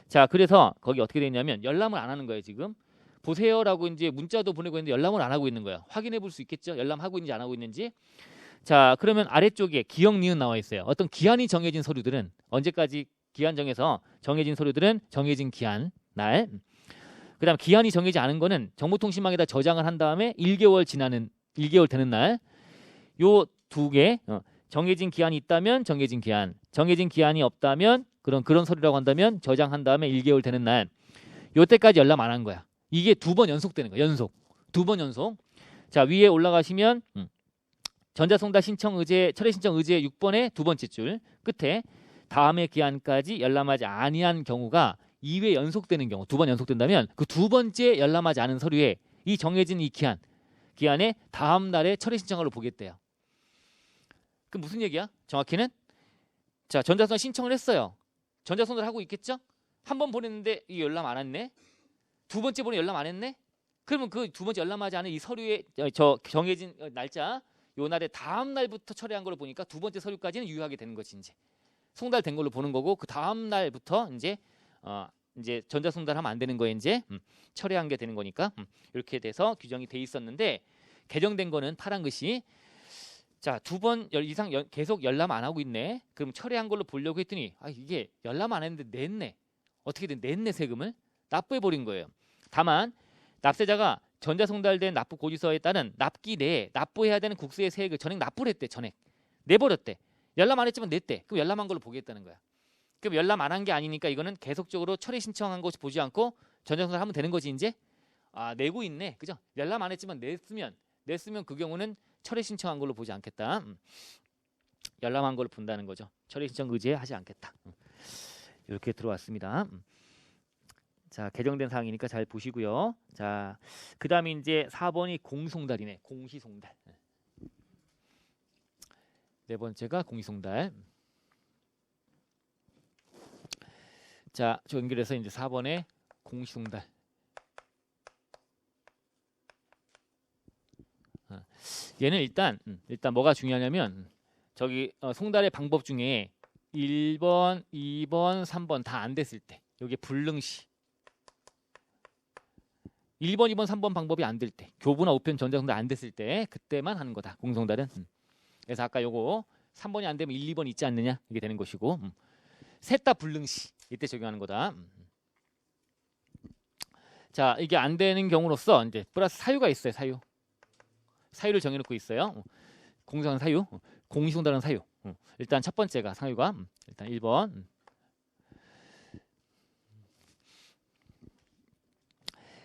자, 그래서 거기 어떻게 되냐면 열람을 안 하는 거예요 지금. 보세요라고 이제 문자도 보내고 있는데 열람을 안 하고 있는 거예요. 확인해 볼 수 있겠죠? 열람하고 있는지 안 하고 있는지. 자, 그러면 아래쪽에 기억 니은 나와 있어요. 어떤 기한이 정해진 서류들은 언제까지 기한 정해서 정해진 서류들은 정해진 기한 날. 그다음 기한이 정해지지 않은 거는 정보통신망에다 저장을 한 다음에 1개월 되는 날. 요 두 개 정해진 기한이 있다면 정해진 기한, 정해진 기한이 없다면 그런 서류라고 한다면 저장한 다음에 1개월 되는 날. 요때까지 열람 안 한 거야. 이게 2번 연속되는 거야. 연속. 2번 연속. 자, 위에 올라가시면 전자송달 신청 의제, 철회 신청 의제 6번의 두 번째 줄 끝에 다음의 기한까지 열람하지 아니한 경우가 2회 연속되는 경우, 2번 연속된다면 그 두 번째 열람하지 않은 서류에 이 정해진 이 기한에 다음 날에 철회 신청으로 보겠대요. 그 무슨 얘기야? 정확히는 자, 전자송달 신청을 했어요. 전자송달 하고 있겠죠? 한 번 보냈는데 이 열람 안 했네. 두 번째 보내 열람 안 했네. 그러면 그 두 번째 열람하지 않은 이 서류에 저 정해진 날짜 요 날에 다음 날부터 철회한 걸로 보니까 두 번째 서류까지는 유효하게 되는 것이 이제 송달된 걸로 보는 거고 그 다음 날부터 이제 전자송달하면 안 되는 거에 이제 철회한 게 되는 거니까 이렇게 돼서 규정이 돼 있었는데 개정된 거는 파란 글씨. 자, 2번 이상 계속 열람 안 하고 있네. 그럼 철회한 걸로 보려고 했더니 이게 열람 안 했는데 냈네. 어떻게든 냈네. 세금을 납부해 버린 거예요. 다만 납세자가 전자송달된 납부고지서에 따른 납기 내에 납부해야 되는 국세의 세액을 전액 납부를 했대. 전액 내버렸대. 열람 안 했지만 냈대. 그럼 열람한 걸로 보겠다는 거야. 그럼 열람 안 한 게 아니니까 이거는 계속적으로 철회 신청한 것이 보지 않고 전자송달 하면 되는 거지 이제. 내고 있네. 그죠? 열람 안 했지만 냈으면 그 경우는 철회 신청한 걸로 보지 않겠다. 열람한 걸로 본다는 거죠. 철회 신청 의제하지 않겠다. 이렇게 들어왔습니다. 자, 개정된 사항이니까 잘 보시고요. 자, 그다음에 이제 4번이 공송달이네. 공시송달. 네 번째가 공시송달. 자, 저 연결해서 이제 4번에 공시송달. 얘는 일단 뭐가 중요하냐면 저기 송달의 방법 중에 1번, 2번, 3번 다 안 됐을 때 여기 불능시 1번, 2번, 3번 방법이 안 될 때 교부나 우편 전자송달 안 됐을 때 그때만 하는 거다. 공송달은. 그래서 아까 요거 3번이 안 되면 1, 2번 있지 않느냐 이게 되는 것이고 셋 다 불능시 이때 적용하는 거다. 자, 이게 안 되는 경우로서 이제 플러스 사유가 있어요. 사유를 정해놓고 있어요. 공송한 사유, 공시송달은 사유. 일단 첫 번째가 사유가 일단 1번.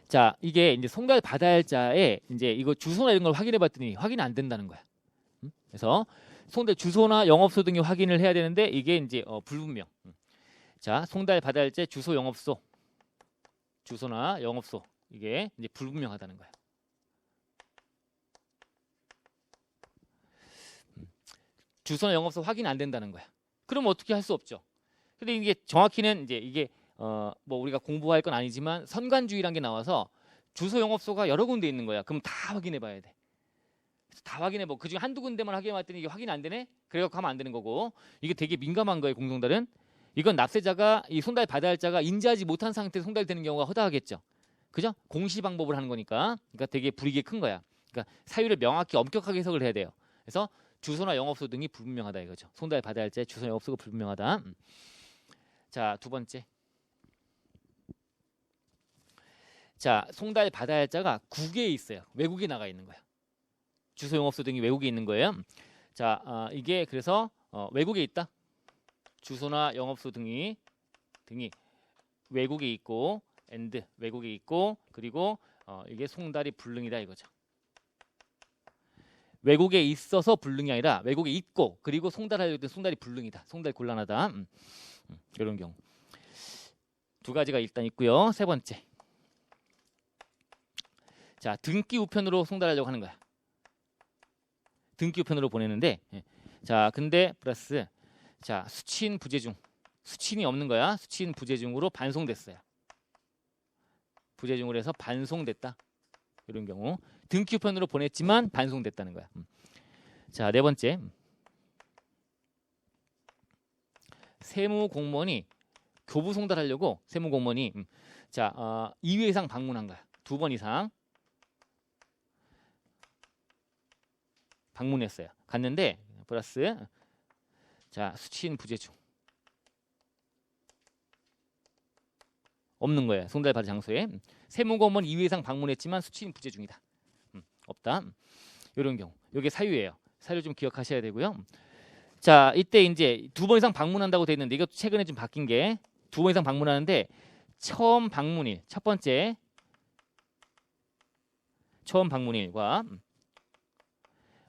자, 이게 이제 송달 받아야 할 자에 이제 이거 주소나 이런 걸 확인해봤더니 확인이 안 된다는 거야. 그래서 송달 주소나 영업소 등이 확인을 해야 되는데 이게 이제 불분명. 자, 송달 받아야 할 자 주소, 영업소, 주소나 영업소 이게 이제 불분명하다는 거야. 주소나 영업소 확인 안 된다는 거야. 그럼 어떻게 할 수 없죠. 근데 이게 정확히는 이제 이게 뭐 우리가 공부할 건 아니지만 선관주의란 게 나와서 주소 영업소가 여러 군데 있는 거야. 그럼 다 확인해 봐야 돼. 다 확인해 보고 그중에 한두 군데만 확인해 봤더니 이게 확인 안 되네? 그래갖고 하면 안 되는 거고, 이게 되게 민감한 거예요. 공송달은 이건 납세자가 이 송달 받아야 할 자가 인지하지 못한 상태에서 송달되는 경우가 허다하겠죠. 그죠? 공시 방법을 하는 거니까. 그러니까 되게 불이익이 큰 거야. 그러니까 사유를 명확히 엄격하게 해석을 해야 돼요. 그래서 주소나 영업소 등이 불분명하다 이거죠. 송달 받아야 할 자의 주소나 영업소가 불분명하다. 자, 두 번째. 자, 송달 받아야 할 자가 국외에 있어요. 외국에 나가 있는 거야. 주소 영업소 등이 외국에 있는 거예요. 자, 이게 그래서 외국에 있다. 주소나 영업소 등이 외국에 있고, 외국에 있고, 그리고 이게 송달이 불능이다 이거죠. 외국에 있어서 불능이 아니라 외국에 있고 그리고 송달하려고 했더니 송달이 불능이다. 송달 곤란하다. 이런 경우 두 가지가 일단 있고요. 세 번째. 자, 등기 우편으로 송달하려고 하는 거야. 등기 우편으로 보내는데, 자, 근데 플러스 자, 수취인 부재중. 수취인이 없는 거야. 수취인 부재중으로 반송됐어요. 부재중으로 해서 반송됐다. 이런 경우 등기 우편으로 보냈지만 반송됐다는 거야. 자, 네 번째. 세무 공무원이 교부 송달하려고 세무 공무원이 자, 2회 이상 방문한 거야. 2번 이상 방문했어요. 갔는데 플러스 자, 수취인 부재중 없는 거예요. 송달 받은 장소에. 세무공무원 2회 이상 방문했지만 수취인 부재중이다. 없다. 이런 경우. 이게 사유예요. 사유 좀 기억하셔야 되고요. 자, 이때 이제 2번 이상 방문한다고 돼 있는데 이것도 최근에 좀 바뀐 게 2번 이상 방문하는데 처음 방문일, 첫 번째 처음 방문일과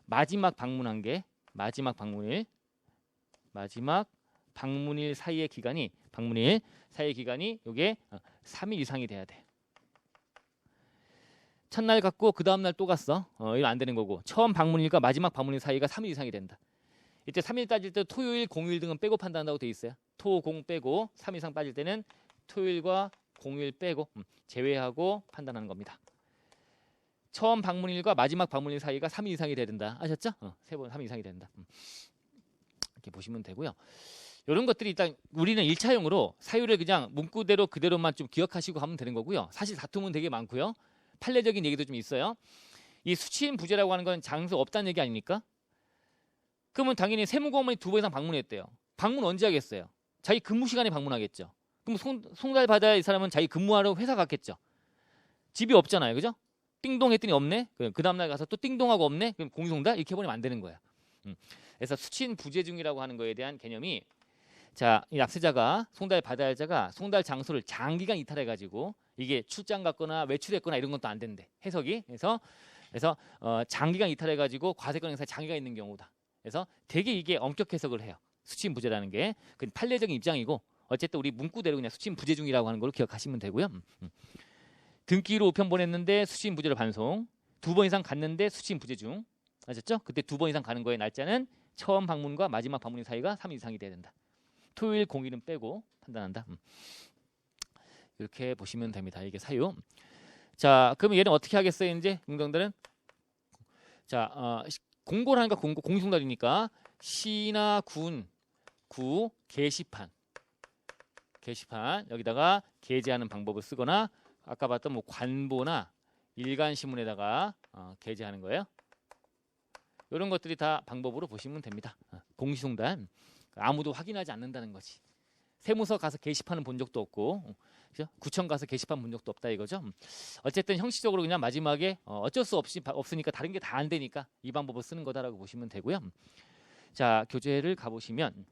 마지막 방문한 게 마지막 방문일 사이의 기간이 이게 3일 이상이 돼야 돼. 첫날 갔고 그 다음 날 또 갔어. 이거 안 되는 거고. 처음 방문일과 마지막 방문일 사이가 3일 이상이 된다. 이때 3일 따질 때 토요일, 공휴일 등은 빼고 판단한다고 돼 있어요. 토, 공 빼고 3일 이상 빠질 때는 토요일과 공휴일 빼고 제외하고 판단하는 겁니다. 처음 방문일과 마지막 방문일 사이가 3일 이상이 돼야 된다. 아셨죠? 세 번 3일 이상이 된다. 이렇게 보시면 되고요. 이런 것들이 일단 우리는 1차용으로 사유를 그냥 문구대로 그대로만 좀 기억하시고 하면 되는 거고요. 사실 다툼은 되게 많고요. 판례적인 얘기도 좀 있어요. 이 수취인 부재라고 하는 건 장소 없다는 얘기 아닙니까? 그러면 당연히 세무공무원이 2번 이상 방문했대요. 방문 언제 하겠어요? 자기 근무 시간에 방문하겠죠. 그럼 송달 받아야 이 사람은 자기 근무하러 회사 갔겠죠. 집이 없잖아요. 그죠? 띵동 했더니 없네. 그 다음날 가서 또 띵동하고 없네. 그럼 공송달 이렇게 해버리면 안 되는 거야. 그래서 수취인 부재중이라고 하는 거에 대한 개념이 자, 이 납세자가 송달 받아야 할 자가 송달 장소를 장기간 이탈해가지고 이게 출장 갔거나 외출했거나 이런 것도 안 된대. 해석이. 그래서 장기간 이탈해가지고 과세권 행사에 장애가 있는 경우다. 그래서 되게 이게 엄격 해석을 해요. 수취인 부재라는 게. 그 판례적인 입장이고 어쨌든 우리 문구대로 그냥 수취인 부재중이라고 하는 걸 기억하시면 되고요. 등기로 우편 보냈는데 수취인 부재로 반송. 2번 이상 갔는데 수취인 부재중. 아셨죠? 그때 2번 이상 가는 거의 날짜는 처음 방문과 마지막 방문 사이가 3일 이상이 돼야 된다. 토요일, 공휴일은 빼고 판단한다. 이렇게 보시면 됩니다. 이게 사유. 자, 그럼 얘는 어떻게 하겠어요? 이제 공정들은 자, 공고를 하니까 공송달이니까 시나 구 게시판 여기다가 게재하는 방법을 쓰거나 아까 봤던 뭐 관보나 일간신문에다가 게재하는 거예요. 이런 것들이 다 방법으로 보시면 됩니다. 공시송달 아무도 확인하지 않는다는 거지. 세무서 가서 게시판은 본 적도 없고, 그죠? 구청 가서 게시판 본 적도 없다 이거죠. 어쨌든 형식적으로 그냥 마지막에 어쩔 수 없으니까 다른 게 다 안 되니까 이 방법을 쓰는 거다라고 보시면 되고요. 자, 교재를 가보시면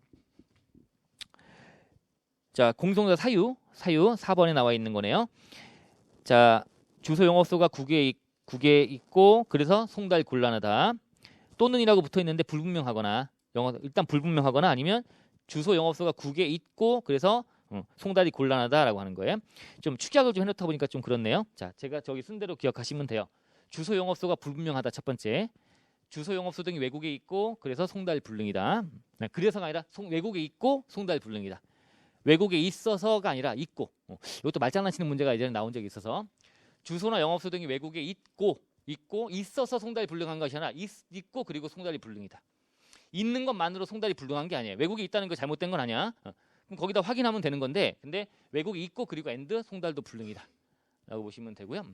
자, 공송달 사유 4번에 나와 있는 거네요. 자, 주소 영업소가 국외에 있고 그래서 송달 곤란하다. 또는이라고 붙어 있는데 불분명하거나 일단 불분명하거나 아니면 주소 영업소가 국외에 있고 그래서 송달이 곤란하다라고 하는 거예요. 좀 축약을 좀 해놓다 보니까 좀 그렇네요. 자, 제가 저기 쓴 대로 기억하시면 돼요. 주소 영업소가 불분명하다 첫 번째. 주소 영업소 등이 외국에 있고 그래서 송달 불능이다. 그래서가 아니라 외국에 있고 송달 불능이다. 외국에 있어서가 아니라 있고. 이것도 말장난치는 문제가 예전에 나온 적이 있어서 주소나 영업소 등이 외국에 있고 있어서 송달이 불능한 것이 아니라 있고 그리고 송달이 불능이다. 있는 것만으로 송달이 불능한 게 아니에요. 외국에 있다는 거 잘못된 건 아니야. 그럼 거기다 확인하면 되는 건데 근데 외국에 있고 그리고 앤드 송달도 불능이다 라고 보시면 되고요.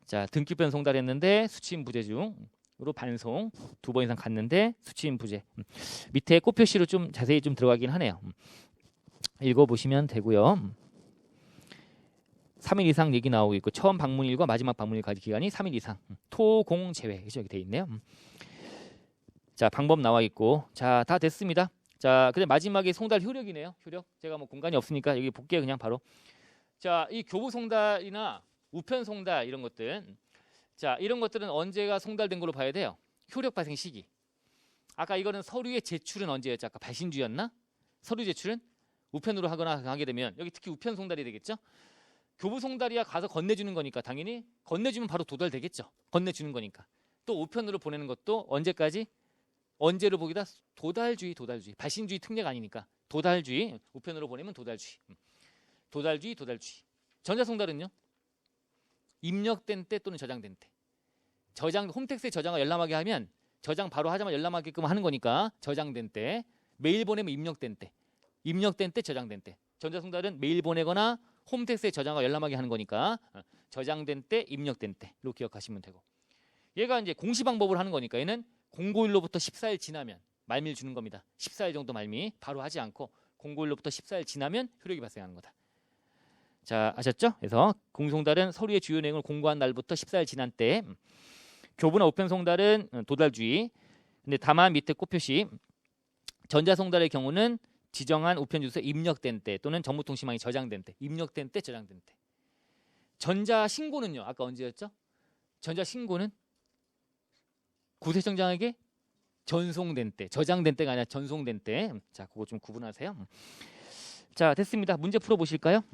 자, 등기부는 송달했는데 수취인 부재 중으로 반송 2번 이상 갔는데 수취인 부재. 밑에 꽃표시로 좀 자세히 좀 들어가긴 하네요. 읽어보시면 되고요. 3일 이상 얘기 나오고 있고 처음 방문일과 마지막 방문일까지 기간이 3일 이상. 토공 제외 이렇게 돼 있네요. 자, 방법 나와 있고 자, 다 됐습니다. 자, 근데 마지막에 송달 효력이네요. 효력. 제가 뭐 공간이 없으니까 여기 볼게요. 그냥 바로. 자, 이 교부 송달이나 우편 송달 이런 것들. 자, 이런 것들은 언제가 송달된 걸로 봐야 돼요. 효력 발생 시기. 아까 이거는 서류의 제출은 언제였죠? 아까 발신주였나? 서류 제출은 우편으로 하게 되면 여기 특히 우편 송달이 되겠죠. 교부 송달이야 가서 건네주는 거니까 당연히 건네주면 바로 도달되겠죠. 건네주는 거니까. 또 우편으로 보내는 것도 언제까지? 언제로 보기다? 도달주의. 발신주의 특례가 아니니까 도달주의. 우편으로 보내면 도달주의. 도달주의. 전자송달은요? 입력된 때 또는 저장된 때. 홈택스에 저장을 열람하게 하면 저장 바로 하자마자 열람하게끔 하는 거니까 저장된 때. 메일 보내면 입력된 때. 입력된 때, 저장된 때. 전자송달은 메일 보내거나 홈택스에 저장을 열람하게 하는 거니까 저장된 때, 입력된 때로 기억하시면 되고. 얘가 이제 공시방법을 하는 거니까 얘는 공고일로부터 14일 지나면 말미를 주는 겁니다. 14일 정도 말미 바로 하지 않고 공고일로부터 14일 지나면 효력이 발생하는 거다. 자, 아셨죠? 그래서 공송달은 서류의 주요 내용을 공고한 날부터 14일 지난 때. 교부나 우편송달은 도달주의. 근데 다만 밑에 꽃표시 전자송달의 경우는 지정한 우편 주소에 입력된 때 또는 정보통신망이 저장된 때, 입력된 때, 저장된 때. 전자신고는요. 아까 언제였죠? 전자신고는 구세청장에게 전송된 때, 저장된 때가 아니라 전송된 때. 자, 그거 좀 구분하세요. 자, 됐습니다. 문제 풀어 보실까요?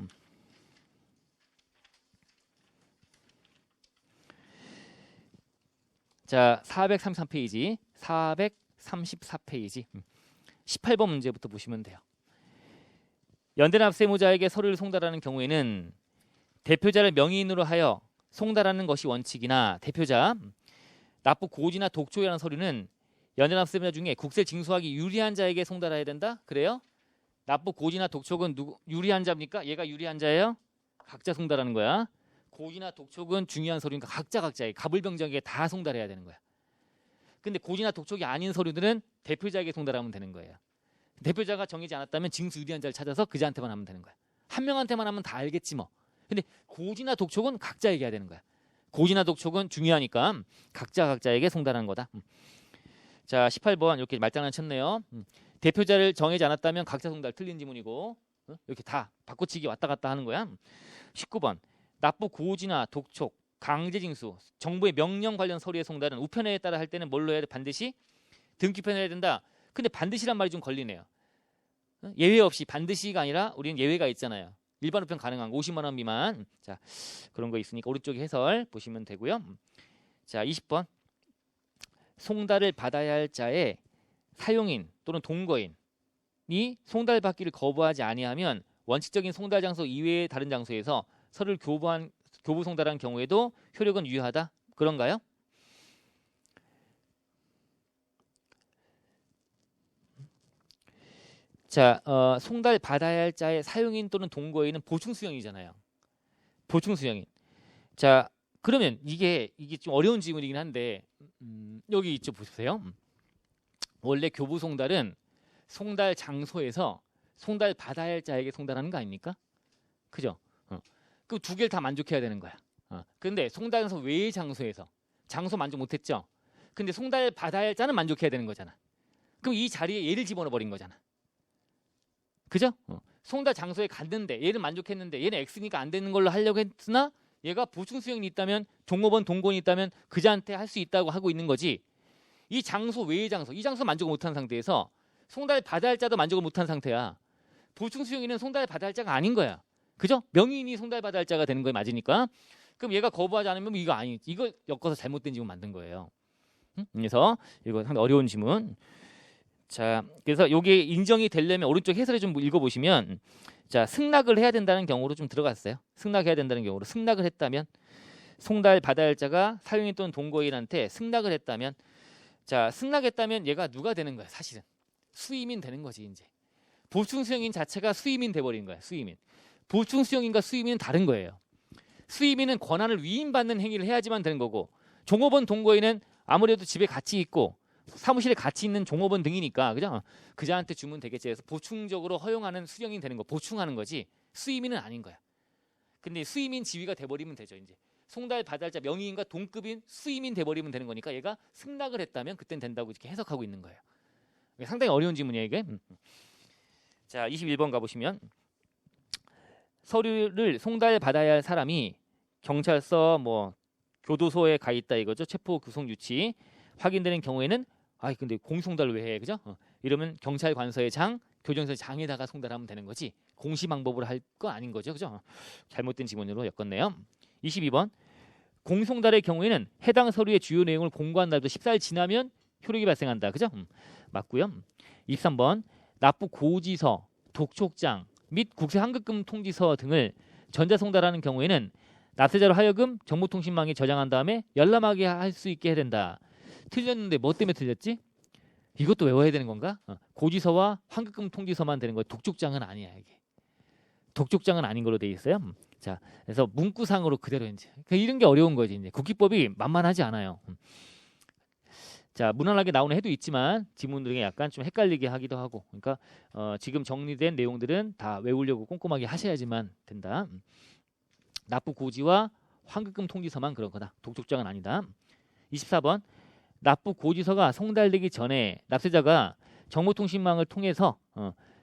자, 433페이지, 434페이지. 18번 문제부터 보시면 돼요. 연대납세무자에게 서류를 송달하는 경우에는 대표자를 명의인으로 하여 송달하는 것이 원칙이나 대표자, 납부 고지나 독촉이라는 서류는 연대납세무자 중에 국세를 징수하기 유리한 자에게 송달해야 된다? 그래요? 납부 고지나 독촉은 유리한 자입니까? 얘가 유리한 자예요? 각자 송달하는 거야. 고지나 독촉은 중요한 서류니까 각자에게 가불병정에게 다 송달해야 되는 거야. 근데 고지나 독촉이 아닌 서류들은 대표자에게 송달하면 되는 거예요. 대표자가 정해지 않았다면 징수 유리한 자를 찾아서 그자한테만 하면 되는 거야. 한 명한테만 하면 다 알겠지 뭐. 근데 고지나 독촉은 각자에게 해야 되는 거야. 고지나 독촉은 중요하니까 각자에게 송달하는 거다. 자, 18번 이렇게 말장난 쳤네요. 대표자를 정해지 않았다면 각자 송달 틀린 지문이고 이렇게 다 바꿔치기 왔다 갔다 하는 거야. 19번 납부 고지나 독촉, 강제징수, 정부의 명령 관련 서류의 송달은 우편에 따라 할 때는 뭘로 해야 돼? 반드시 등기편을 해야 된다. 근데 반드시란 말이 좀 걸리네요. 예외 없이 반드시가 아니라 우리는 예외가 있잖아요. 일반 우편 가능한 거 50만 원 미만. 자, 그런 거 있으니까 오른쪽에 해설 보시면 되고요. 자, 20번 송달을 받아야 할 자의 사용인 또는 동거인이 송달 받기를 거부하지 아니하면 원칙적인 송달 장소 이외의 다른 장소에서 서류를 교부 송달한 경우에도 효력은 유효하다. 그런가요? 자, 송달 받아야 할 자의 사용인 또는 동거인은 보충 수령이잖아요. 보충 수령인. 자, 그러면 이게 좀 어려운 질문이긴 한데 여기 있죠, 보세요. 원래 교부 송달은 송달 장소에서 송달 받아야 할 자에게 송달하는 거 아닙니까? 그죠? 그 두 개를 다 만족해야 되는 거야. 근데 송달 장소 외의 장소에서 장소 만족 못했죠. 근데 송달 받아야 할 자는 만족해야 되는 거잖아. 그럼 이 자리에 얘를 집어넣어 버린 거잖아. 그죠? 송달 장소에 갔는데 얘는 만족했는데 얘는 X니까 안 되는 걸로 하려고 했으나 얘가 보충 수령이 있다면 종업원 동건이 있다면 그자한테 할 수 있다고 하고 있는 거지. 이 장소 외의 장소, 이 장소 만족을 못한 상태에서 송달 받아야 할 자도 만족을 못한 상태야. 보충 수령인은 송달 받아야 할 자가 아닌 거야. 그죠? 명의인이 송달 받아야 할 자가 되는 거에 맞으니까. 그럼 얘가 거부하지 않으면 이거 엮어서 잘못된 지문 만든 거예요. 그래서 이거 상당히 어려운 지문. 자, 그래서 요게 인정이 되려면 오른쪽 해설에 좀 읽어보시면 자, 승낙을 해야 된다는 경우로 좀 들어갔어요. 승낙해야 된다는 경우로 승낙을 했다면 송달 받아야자가 사용인 또는 동거인한테 승낙을 했다면 자, 승낙했다면 얘가 누가 되는 거야? 사실은 수임인 되는 거지 이제. 보충 수용인 자체가 수임인 돼버린 거야. 수임인. 보충 수용인과 수임인은 다른 거예요. 수임인은 권한을 위임받는 행위를 해야지만 되는 거고 종업원 동거인은 아무래도 집에 같이 있고 사무실에 같이 있는 종업원 등이니까 그죠? 그자한테 주면 되겠지. 해서 보충적으로 허용하는 수령인 되는 거 보충하는 거지 수임인은 아닌 거야. 근데 수임인 지위가 돼버리면 되죠. 이제 송달 받을자 명의인과 동급인 수임인 돼버리면 되는 거니까 얘가 승낙을 했다면 그땐 된다고 이렇게 해석하고 있는 거예요. 상당히 어려운 질문이에요 이게. 자 21번 가보시면 서류를 송달 받아야 할 사람이 경찰서 뭐 교도소에 가 있다 이거죠. 체포 구속 유치 확인되는 경우에는 아 근데 공송달을 왜 해 그죠? 이러면 경찰 관서의 장, 교정소의 장에다가 송달하면 되는 거지 공시 방법으로 할 거 아닌 거죠, 그죠? 잘못된 지문으로 엮었네요. 22번 공송달의 경우에는 해당 서류의 주요 내용을 공고한 날부터 14일 지나면 효력이 발생한다, 그죠? 맞고요. 23번 납부 고지서, 독촉장 및 국세 환급금 통지서 등을 전자송달하는 경우에는 납세자로 하여금 정보통신망에 저장한 다음에 열람하게 할 수 있게 해야 된다. 틀렸는데 뭐 때문에 틀렸지? 이것도 외워야 되는 건가? 고지서와 환급금 통지서만 되는 거예요. 독촉장은 아니야 이게. 독촉장은 아닌 걸로 돼 있어요. 자, 그래서 문구상으로 그대로 이제 그러니까 이런 게 어려운 거지 이제. 국기법이 만만하지 않아요. 자, 무난하게 나오는 해도 있지만 지문 등에 약간 좀 헷갈리게 하기도 하고. 그러니까 지금 정리된 내용들은 다 외우려고 꼼꼼하게 하셔야지만 된다. 납부 고지와 환급금 통지서만 그런 거다. 독촉장은 아니다. 24번 납부 고지서가 송달되기 전에 납세자가 정보통신망을 통해서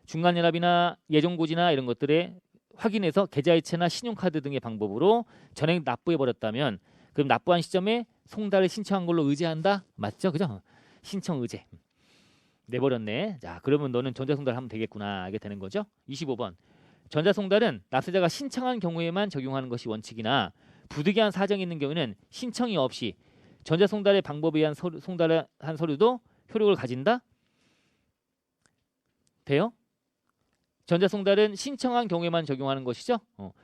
중간연합이나 예정고지나 이런 것들에 확인해서 계좌이체나 신용카드 등의 방법으로 전액 납부해버렸다면 그럼 납부한 시점에 송달을 신청한 걸로 의제한다? 맞죠? 그죠? 신청 의제. 내버렸네. 자, 그러면 너는 전자송달 하면 되겠구나. 이게 되는 거죠? 25번. 전자송달은 납세자가 신청한 경우에만 적용하는 것이 원칙이나 부득이한 사정이 있는 경우에는 신청이 없이 전자송달의 방법에 의한 송달한 서류도 효력을 가진다? 돼요? 전자송달은 신청한 경우에만 적용하는 것이죠.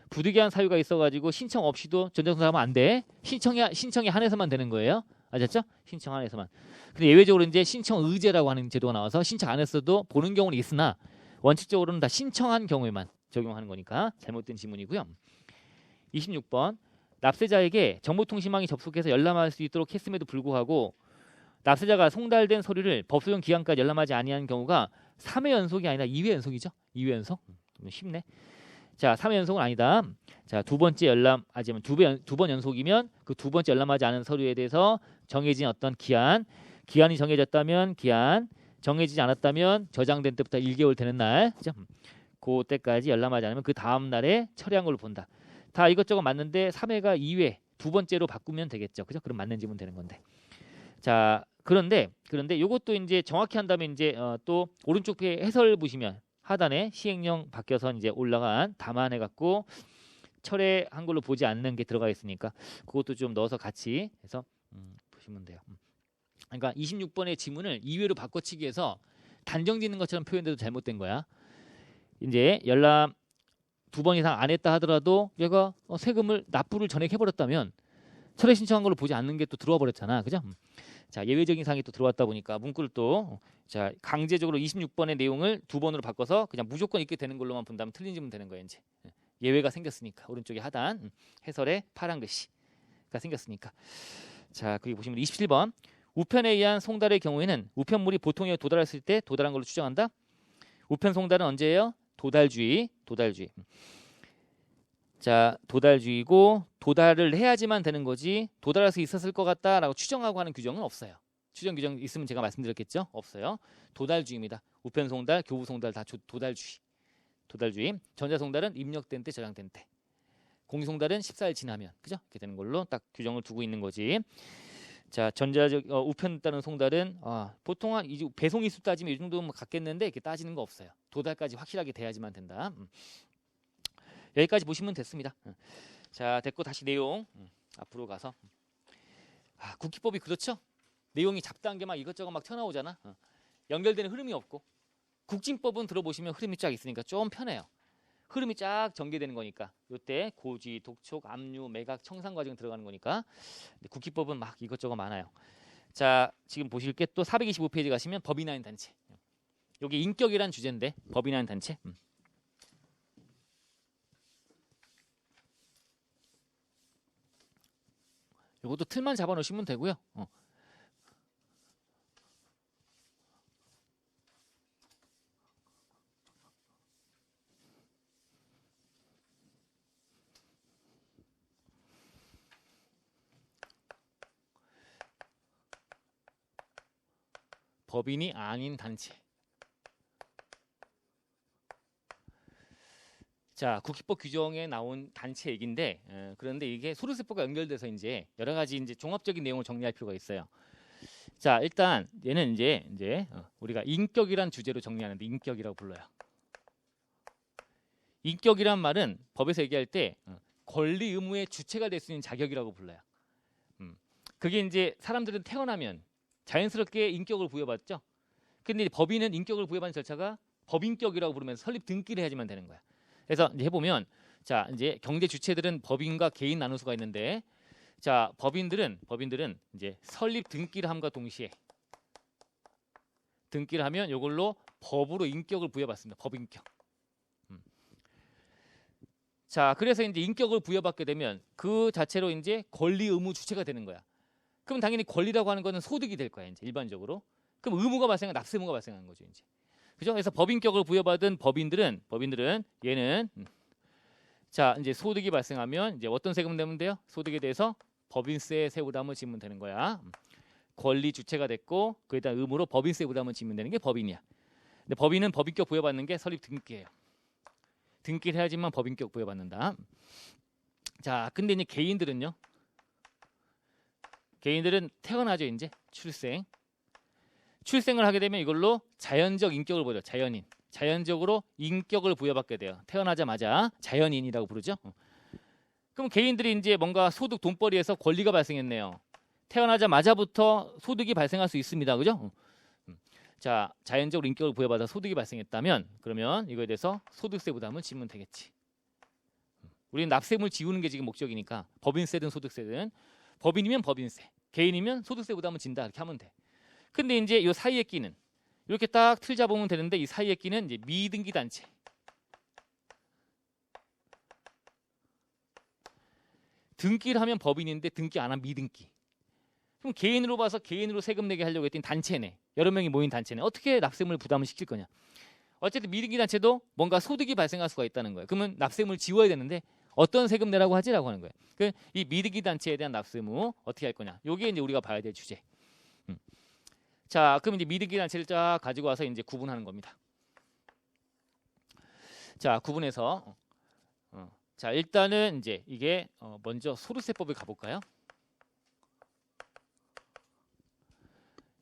부득이한 사유가 있어가지고 신청 없이도 전자송달하면 안 돼. 신청에 한해서만 되는 거예요. 아셨죠? 신청 한해서만. 근데 예외적으로 이제 신청 의제라고 하는 제도가 나와서 신청 안 했어도 보는 경우는 있으나 원칙적으로는 다 신청한 경우에만 적용하는 거니까 잘못된 지문이고요. 26번 납세자에게 정보통신망에 접속해서 열람할 수 있도록 했음에도 불구하고 납세자가 송달된 서류를 법소용 기간까지 열람하지 아니한 경우가 3회 연속이 아니라 2회 연속이죠. 2회 연속? 좀 쉽네. 자, 3회 연속은 아니다. 자, 두 번째 열람하지만 두 번 연속이면 그 두 번째 열람하지 않은 서류에 대해서 정해진 어떤 기한이 정해졌다면 기한, 정해지지 않았다면 저장된 때부터 1개월 되는 날, 그죠? 그때까지 열람하지 않으면 그 다음 날에 처리한 걸로 본다. 다 이것저것 맞는데 3회가 2회 두 번째로 바꾸면 되겠죠. 그죠? 그럼 맞는 지문 되는 건데. 자, 그런데 이것도 이제 정확히 한다면 이제 또 오른쪽 에 해설 보시면 하단에 시행령 바뀌어서 이제 올라간 담안해 갖고 철회한 걸로 보지 않는 게 들어가 있으니까 그것도 좀 넣어서 같이 해서 보시면 돼요. 그러니까 26번의 지문을 2회로 바꿔치기 해서 단정 짓는 것처럼 표현돼도 잘못된 거야. 이제 열람 2번 이상 안 했다 하더라도 얘가 세금을 납부를 전액 해버렸다면 철회 신청한 걸로 보지 않는 게 또 들어와 버렸잖아, 그죠? 자, 예외적인 사항이 또 들어왔다 보니까 문구를 또 자 강제적으로 26번의 내용을 2번으로 바꿔서 그냥 무조건 있게 되는 걸로만 본다면 틀린 지문 되는 거예요. 이제 예외가 생겼으니까 오른쪽에 하단 해설에 파란 글씨가 생겼으니까. 자, 그리고 보시면 27번 우편에 의한 송달의 경우에는 우편물이 보통에 도달했을 때 도달한 걸로 추정한다. 우편 송달은 언제예요? 도달주의. 자, 도달주의고 도달을 해야지만 되는 거지 도달할 수 있었을 것 같다라고 추정하고 하는 규정은 없어요. 추정 규정 있으면 제가 말씀드렸겠죠? 없어요. 도달주의입니다. 우편 송달, 교부 송달 다 도달주의. 전자 송달은 입력된 때 저장된 때. 공유 송달은 14일 지나면 그죠? 이렇게 되는 걸로 딱 규정을 두고 있는 거지. 자, 전자적 우편 따른 송달은 보통 한 배송일 수 따지면 이 정도면 갖겠는데 이렇게 따지는 거 없어요. 도달까지 확실하게 돼야지만 된다. 여기까지 보시면 됐습니다. 자, 됐고 다시 내용 앞으로 가서 국기법이 그렇죠? 내용이 잡다한 게 막 이것저것 막 튀어나오잖아. 연결되는 흐름이 없고 국진법은 들어보시면 흐름이 쫙 있으니까 좀 편해요. 흐름이 쫙 전개되는 거니까 이때 고지, 독촉, 압류, 매각, 청산 과정 들어가는 거니까 국기법은 막 이것저것 많아요. 자, 지금 보실 게 또 425페이지 가시면 법인화인 단체. 여기 인격이란 주제인데 법인화인 단체. 이것도 틀만 잡아 놓으시면 되고요. 법인이 아닌 단체. 자, 국기법 규정에 나온 단체 얘기인데 그런데 이게 소득세법과 연결돼서 이제 여러 가지 이제 종합적인 내용을 정리할 필요가 있어요. 자, 일단 얘는 이제 우리가 인격이란 주제로 정리하는데 인격이라고 불러요. 인격이란 말은 법에서 얘기할 때 권리 의무의 주체가 될 수 있는 자격이라고 불러요. 그게 이제 사람들은 태어나면 자연스럽게 인격을 부여받죠. 근데 법인은 인격을 부여받는 절차가 법인격이라고 부르면서 설립 등기를 해야지만 되는 거야. 그래서 이제 해보면 자, 이제 경제 주체들은 법인과 개인 나눌 수가 있는데 자, 법인들은 이제 설립 등기를 함과 동시에 등기를 하면 이걸로 법으로 인격을 부여받습니다. 법인격. 자, 그래서 이제 인격을 부여받게 되면 그 자체로 이제 권리 의무 주체가 되는 거야. 그럼 당연히 권리라고 하는 거는 소득이 될 거야, 이제 일반적으로. 그럼 의무가 발생한 납세 의무가 발생하는 거죠, 이제. 그죠? 그래서 법인격을 부여받은 법인들은 얘는 자, 이제 소득이 발생하면 이제 어떤 세금 내면 돼요? 소득에 대해서 법인세 세부담을 지면 되는 거야. 권리 주체가 됐고 그에 대한 의무로 법인세 부담을 지면 되는 게 법인이야. 근데 법인은 법인격 부여받는 게 설립 등기예요. 등기를 해야지만 법인격 부여받는다. 자, 근데 이제 개인들은 태어나죠, 이제 출생을 하게 되면 이걸로 자연적 인격을 보여. 자연적으로 인격을 부여받게 돼요. 태어나자마자 자연인이라고 부르죠. 그럼 개인들이 이제 뭔가 소득 돈벌이에서 권리가 발생했네요. 태어나자마자부터 소득이 발생할 수 있습니다, 그죠? 자, 자연적으로 인격을 부여받아 소득이 발생했다면 그러면 이거에 대해서 소득세 부담을 지면 되겠지. 우리는 납세금을 지우는 게 지금 목적이니까 법인세든 소득세든 법인이면 법인세, 개인이면 소득세 부담을 진다 이렇게 하면 돼. 근데 이제 이 사이에 끼는 이렇게 딱 틀 잡으면 되는데 이 사이에 끼는 이제 미등기 단체. 등기를 하면 법인인데 등기 안 하면 미등기. 그럼 개인으로 봐서 개인으로 세금 내게 하려고 했더니 단체네. 여러 명이 모인 단체네. 어떻게 납세금을 부담을 시킬 거냐. 어쨌든 미등기 단체도 뭔가 소득이 발생할 수가 있다는 거예요. 그러면 납세금을 지워야 되는데 어떤 세금 내라고 하지라고 하는 거예요. 이 미등기 단체에 대한 납세 의무 어떻게 할 거냐. 요게 이제 우리가 봐야 될 주제. 자, 그럼 이제 미등기 단체를 쫙 가지고 와서 이제 구분하는 겁니다. 자, 구분해서 자, 일단은 이제 이게 먼저 소득세법을 가볼까요?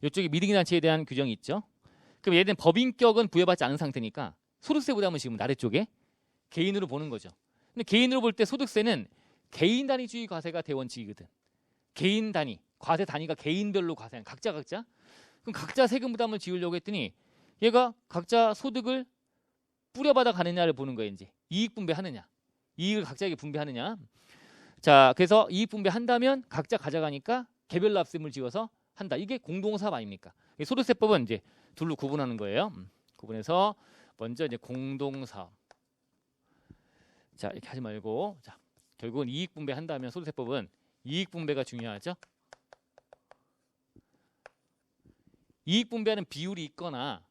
이쪽에 미등기 단체에 대한 규정이 있죠. 그럼 얘는 법인격은 부여받지 않은 상태니까 소득세 부담은 지금 아래쪽에 개인으로 보는 거죠. 근데 개인으로 볼 때 소득세는 개인 단위주의 과세가 대원칙이거든. 개인 단위, 과세 단위가 개인별로 과세한 각자. 그럼 각자 세금 부담을 지우려고 했더니 얘가 각자 소득을 뿌려받아 가느냐를 보는 거예요. 이제 이익 분배하느냐, 이익을 각자에게 분배하느냐. 자, 그래서 이익 분배한다면 각자 가져가니까 개별 납세금을 지어서 한다. 이게 공동사업 아닙니까? 소득세법은 이제 둘로 구분하는 거예요. 구분해서 먼저 이제 공동사업. 자, 이렇게 하지 말고 자, 결국은 이익 분배한다면 소득세법은 이익 분배가 중요하죠. 이익 분배하는 비율이 있거나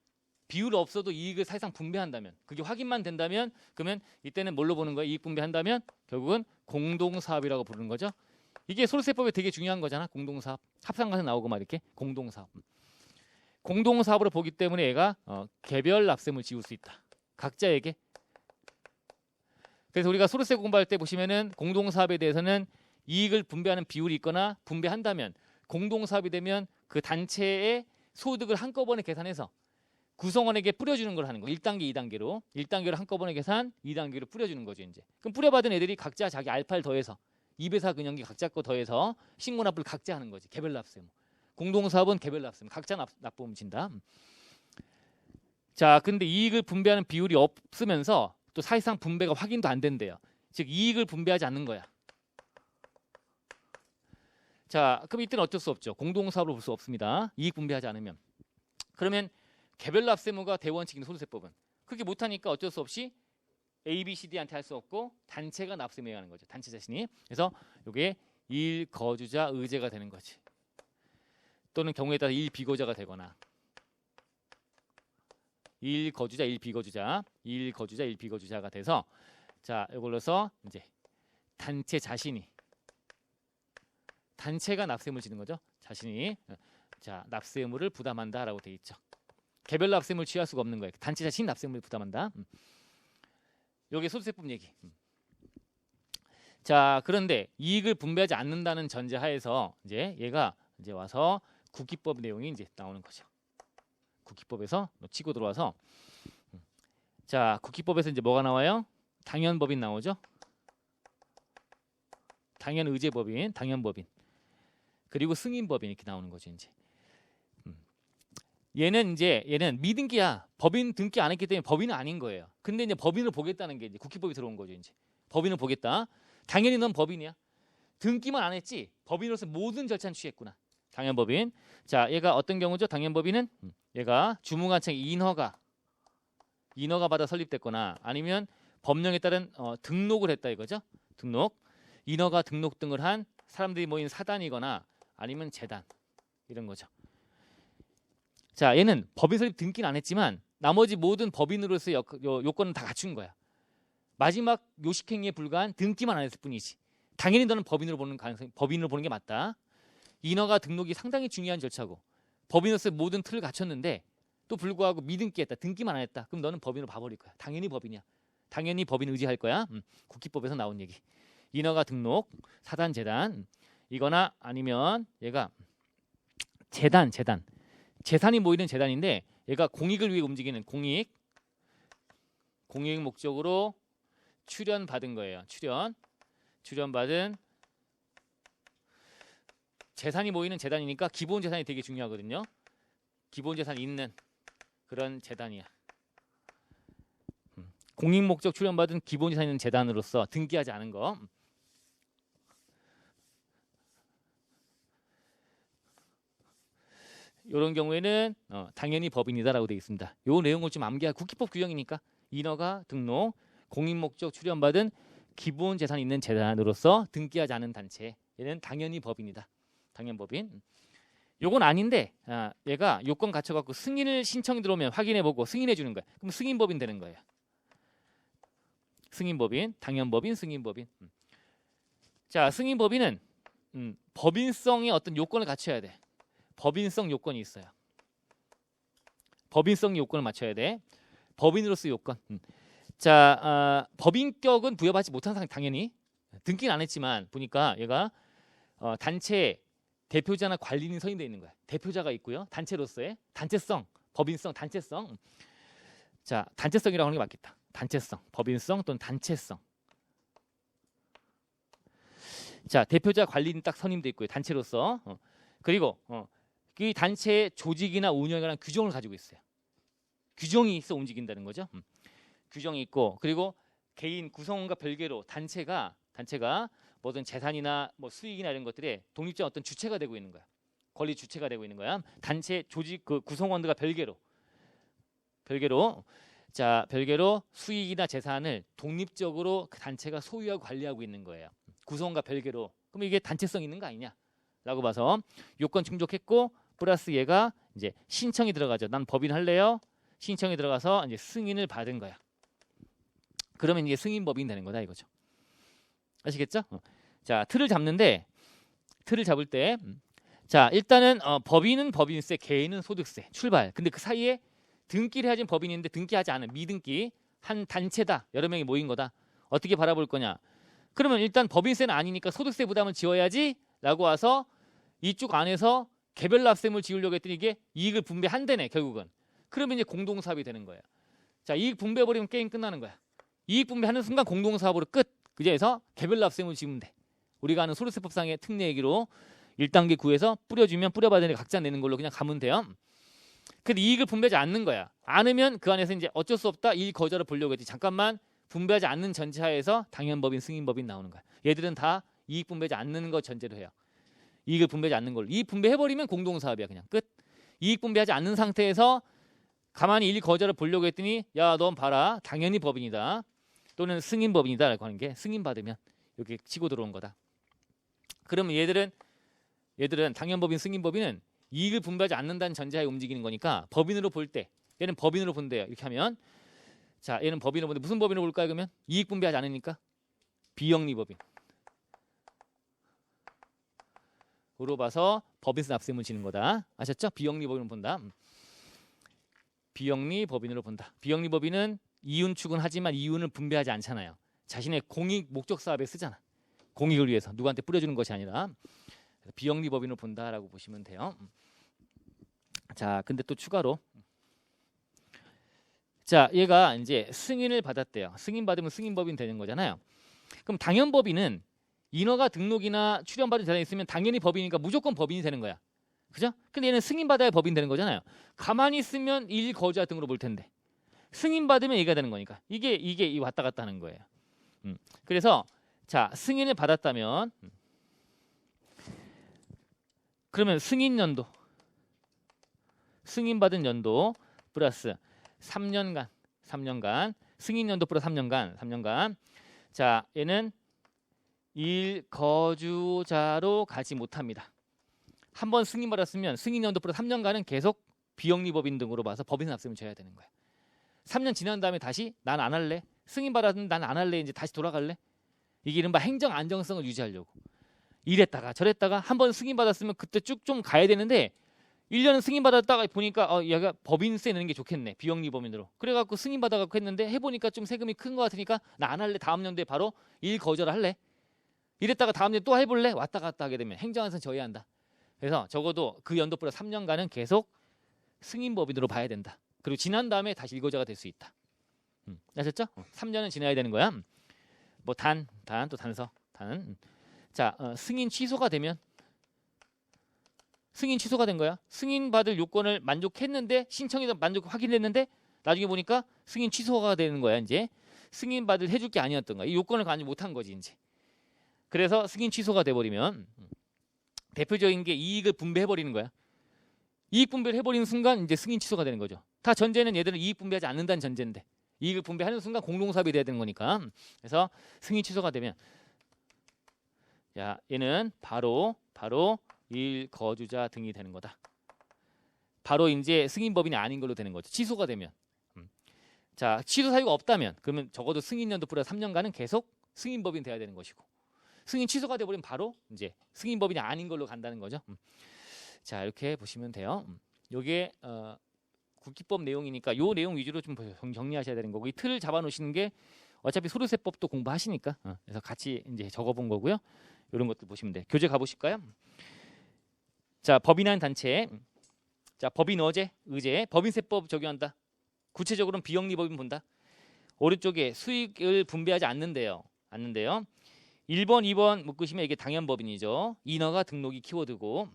비율이 없어도 이익을 사실상 분배한다면 그게 확인만 된다면 그러면 이때는 뭘로 보는 거예요? 이익 분배한다면 결국은 공동사업이라고 부르는 거죠. 이게 소득세법에 되게 중요한 거잖아. 공동사업. 합산가서 나오고 막 이렇게 공동사업. 공동사업으로 보기 때문에 얘가 개별 납세금을 지울 수 있다. 각자에게. 그래서 우리가 소득세 공부할 때 보시면은 공동사업에 대해서는 이익을 분배하는 비율이 있거나 분배한다면 공동사업이 되면 그 단체의 소득을 한꺼번에 계산해서 구성원에게 뿌려주는 걸 하는 거. 1단계, 2단계로. 1단계로 한꺼번에 계산, 2단계로 뿌려주는 거죠. 이제. 그럼 뿌려받은 애들이 각자 자기 알파를 더해서 2배사 근영기 각자 거 더해서 신고납부를 각자 하는 거지. 개별 납세금. 공동사업은 개별 납세금. 각자 납부금 진다. 자, 근데 이익을 분배하는 비율이 없으면서 또 사실상 분배가 확인도 안 된대요. 즉 이익을 분배하지 않는 거야. 자, 그럼 이때는 어쩔 수 없죠. 공동사업으로 볼 수 없습니다. 이익 분배하지 않으면. 그러면 개별 납세무가 대원칙인 소득세법은 그렇게 못하니까 어쩔 수 없이 A, B, C, D한테 할 수 없고 단체가 납세무에 하는 거죠. 단체 자신이. 그래서 이게 일거주자 의제가 되는 거지. 또는 경우에 따라 일비거주자가 되거나 일거주자, 일비거주자, 일거주자, 일비거주자가 돼서 자, 이걸로서 이제 단체 자신이 단체가 납세의무를 지는 거죠. 자신이 자, 납세의무를 부담한다라고 돼 있죠. 개별 납세의무를 취할 수가 없는 거예요. 단체 자신이 납세의무를 부담한다. 여기 소득세법 얘기. 자, 그런데 이익을 분배하지 않는다는 전제하에서 이제 얘가 이제 와서 국기법 내용이 이제 나오는 거죠. 국기법에서 치고 들어와서 자, 국기법에서 이제 뭐가 나와요? 당연법인 나오죠. 당연의제법인, 당연법인. 그리고 승인법인 이렇게 나오는 거죠, 이제. 얘는 미등기야. 법인 등기 안 했기 때문에 법인은 아닌 거예요. 근데 이제 법인을 보겠다는 게 이제 국기법이 들어온 거죠, 이제. 법인을 보겠다. 당연히 넌 법인이야. 등기만 안 했지. 법인으로서 모든 절차는 취했구나. 당연법인. 자, 얘가 어떤 경우죠? 당연법인은 얘가 주무관청 인허가 받아 설립됐거나 아니면 법령에 따른 등록을 했다 이거죠. 등록. 인허가 등록 등을 한 사람들이 모인 사단이거나 아니면 재단 이런 거죠. 자, 얘는 법인 설립 등기는 안 했지만 나머지 모든 법인으로서의 요건은 다 갖춘 거야. 마지막 요식행위에 불과한 등기만 안 했을 뿐이지. 당연히 너는 법인으로 보는 게 맞다. 인허가 등록이 상당히 중요한 절차고 법인으로서의 모든 틀을 갖췄는데 또 불구하고 미등기했다. 등기만 안 했다. 그럼 너는 법인으로 봐버릴 거야. 당연히 법인이야. 당연히 법인 의지할 거야. 국기법에서 나온 얘기. 인허가 등록, 사단, 재단 이거나 아니면 얘가 재단 재산이 모이는 재단인데 얘가 공익을 위해 움직이는 공익 목적으로 출연받은 거예요. 출연받은 재산이 모이는 재단이니까 기본 재산이 되게 중요하거든요. 기본 재산이 있는 그런 재단이야. 공익 목적 출연받은 기본 재산이 있는 재단으로서 등기하지 않은 거. 이런 경우에는 당연히 법인이다라고 되어 있습니다. 이 내용을 좀 암기할 국기법 규정이니까 인허가 등록, 공익 목적 출연받은 기본 재산이 있는 재단으로서 등기하지 않은 단체. 얘는 당연히 법인이다. 당연법인. 요건 아닌데 얘가 요건 갖춰갖고 승인을 신청이 들어오면 확인해보고 승인해 주는 거야. 그럼 승인법인 되는 거예요. 승인법인, 당연법인, 승인법인. 자, 승인법인은 법인성의 어떤 요건을 갖춰야 돼. 법인성 요건이 있어요. 법인성 요건을 맞춰야 돼. 법인으로서의 요건. 자, 법인격은 부여받지 못한 상황 당연히 등기는 안 했지만 보니까 얘가 단체 대표자나 관리인 선임되어 있는 거야. 대표자가 있고요. 단체로서의 단체성, 법인성, 단체성. 자, 단체성이라고 하는 게 맞겠다. 단체성, 법인성 또는 단체성. 자, 대표자 관리인 딱 선임되어 있고요. 단체로서. 그리고 이 단체의 조직이나 운영에 관한 규정을 가지고 있어요. 규정이 있어 움직인다는 거죠. 규정이 있고 그리고 개인 구성원과 별개로 단체가 뭐든 재산이나 뭐 수익이나 이런 것들에 독립적인 어떤 주체가 되고 있는 거야. 권리 주체가 되고 있는 거야. 단체 조직 그 구성원들과 별개로 수익이나 재산을 독립적으로 그 단체가 소유하고 관리하고 있는 거예요. 구성원과 별개로. 그럼 이게 단체성 있는 거 아니냐라고 봐서 요건 충족했고 플러스 얘가 이제 신청이 들어가죠. 난 법인 할래요. 신청이 들어가서 이제 승인을 받은 거야. 그러면 이게 승인법인 되는 거다 이거죠. 아시겠죠? 자, 틀을 잡는데 틀을 잡을 때 자, 일단은 법인은 법인세, 개인은 소득세 출발. 근데 그 사이에 등기를 해야지 법인인데 등기하지 않은 미등기 한 단체다. 여러 명이 모인 거다. 어떻게 바라볼 거냐? 그러면 일단 법인세는 아니니까 소득세 부담을 지어야지 라고 와서 이쪽 안에서 개별 납세물 지으려고 했더니 이게 이익을 분배한대네 결국은. 그러면 이제 공동사업이 되는 거예요. 자, 이익 분배해버리면 게임 끝나는 거야. 이익 분배하는 순간 공동사업으로 끝. 그제서 개별 납세물 지으면 돼. 우리가 아는 소득세법상의 특례 얘기로 1단계 구에서 뿌려주면 뿌려받은 애 각자 내는 걸로 그냥 가면 돼요. 근데 이익을 분배하지 않는 거야. 않으면 그 안에서 이제 어쩔 수 없다. 이익 거절을 보려고 했지. 잠깐만 분배하지 않는 전제하에서 당연법인, 승인법인 나오는 거야. 얘들은 다 이익 분배하지 않는 거 전제로 해요. 이익을 분배하지 않는 걸로. 이익 분배해버리면 공동사업이야. 그냥 끝. 이익 분배하지 않는 상태에서 가만히 이익 거절을 보려고 했더니 야, 넌 봐라. 당연히 법인이다. 또는 승인법인이다 라고 하는 게 승인받으면 이렇게 치고 들어온 거다. 그러면 얘들은 당연법인, 승인법인은 이익을 분배하지 않는다는 전제하에 움직이는 거니까 법인으로 볼 때 얘는 법인으로 본대요. 이렇게 하면 자, 얘는 법인으로 본데 무슨 법인으로 볼까요? 그러면 이익 분배하지 않으니까 비영리법인. 으로 봐서 법인세 납세의무를 지는 거다. 아셨죠? 비영리법인으로 본다. 비영리법인으로 본다. 비영리법인은 이윤 추gun하지만 이윤을 분배하지 않잖아요. 자신의 공익 목적 사업에 쓰잖아. 공익을 위해서 누구한테 뿌려주는 것이 아니라 비영리법인으로 본다라고 보시면 돼요. 자, 근데 또 추가로 자, 얘가 이제 승인을 받았대요. 승인 받으면 승인법인 되는 거잖아요. 그럼 당연법인은 인허가 등록이나 출연받은 재산이 있으면 당연히 법인이니까 무조건 법인이 되는 거야. 그죠? 근데 얘는 승인받아야 법인 되는 거잖아요. 가만히 있으면 일 거주자 등으로 볼 텐데 승인받으면 얘가 되는 거니까 이게 왔다 갔다 하는 거예요. 그래서 자, 승인을 받았다면 그러면 승인연도 승인받은 연도 플러스 3년간 승인연도 플러스 3년간 자, 얘는 일 거주자로 가지 못합니다. 한번 승인받았으면 승인연도 플러스 3년간은 계속 비영리법인 등으로 봐서 법인세 납세금을 져야 되는 거야. 3년 지난 다음에 다시 난 안 할래. 승인받았는데 난 안 할래. 이제 다시 돌아갈래. 이게 이른바 행정 안정성을 유지하려고. 이랬다가 저랬다가 한번 승인받았으면 그때 쭉 좀 가야 되는데 1년은 승인받았다가 보니까 얘가 법인세 내는 게 좋겠네. 비영리법인으로. 그래갖고 승인받아갖고 했는데 해보니까 좀 세금이 큰 것 같으니까 나 안 할래. 다음 연도에 바로 일 거절을 할래. 이랬다가 다음 연도에 또 해볼래. 왔다 갔다 하게 되면 행정안정성 저해야 한다. 그래서 적어도 그 연도 플러스 3년간은 계속 승인법인으로 봐야 된다. 그리고 지난 다음에 다시 일거자가 될 수 있다. 아셨죠? 3년은 지나야 되는 거야. 뭐 또 단서. 자, 승인 취소가 되면 승인 취소가 된 거야. 승인받을 요건을 만족했는데 신청에서 만족 확인했는데 나중에 보니까 승인 취소가 되는 거야. 이제 승인받을 해줄 게 아니었던 거야. 이 요건을 만족 못한 거지 이제. 그래서 승인 취소가 돼버리면 대표적인 게 이익을 분배해버리는 거야. 이익 분배를 해버리는 순간 이제 승인 취소가 되는 거죠. 다 전제는 얘들은 이익 분배하지 않는다는 전제인데 이익을 분배하는 순간 공동사업이 돼야 되는 거니까. 그래서 승인 취소가 되면 야, 얘는 바로 일 거주자 등이 되는 거다. 바로 이제 승인법인이 아닌 걸로 되는 거죠. 취소가 되면. 자, 취소 사유가 없다면 그러면 적어도 승인연도 플러스 3년간은 계속 승인법인 돼야 되는 것이고 승인 취소가 돼버리면 바로 이제 승인법인이 아닌 걸로 간다는 거죠. 자, 이렇게 보시면 돼요. 요게 국기법 내용이니까 요 내용 위주로 좀 정리하셔야 되는 거고 이 틀을 잡아놓으시는 게 어차피 소득세법도 공부하시니까 그래서 같이 이제 적어본 거고요. 이런 것들 보시면 돼. 교재 가보실까요? 자, 법인한 단체. 자, 법인 의제, 법인세법 적용한다. 구체적으로는 비영리법인 본다. 오른쪽에 수익을 분배하지 않는데요. 1번, 2번 묶으시면 이게 당연법인이죠. 인허가 등록이 키워드고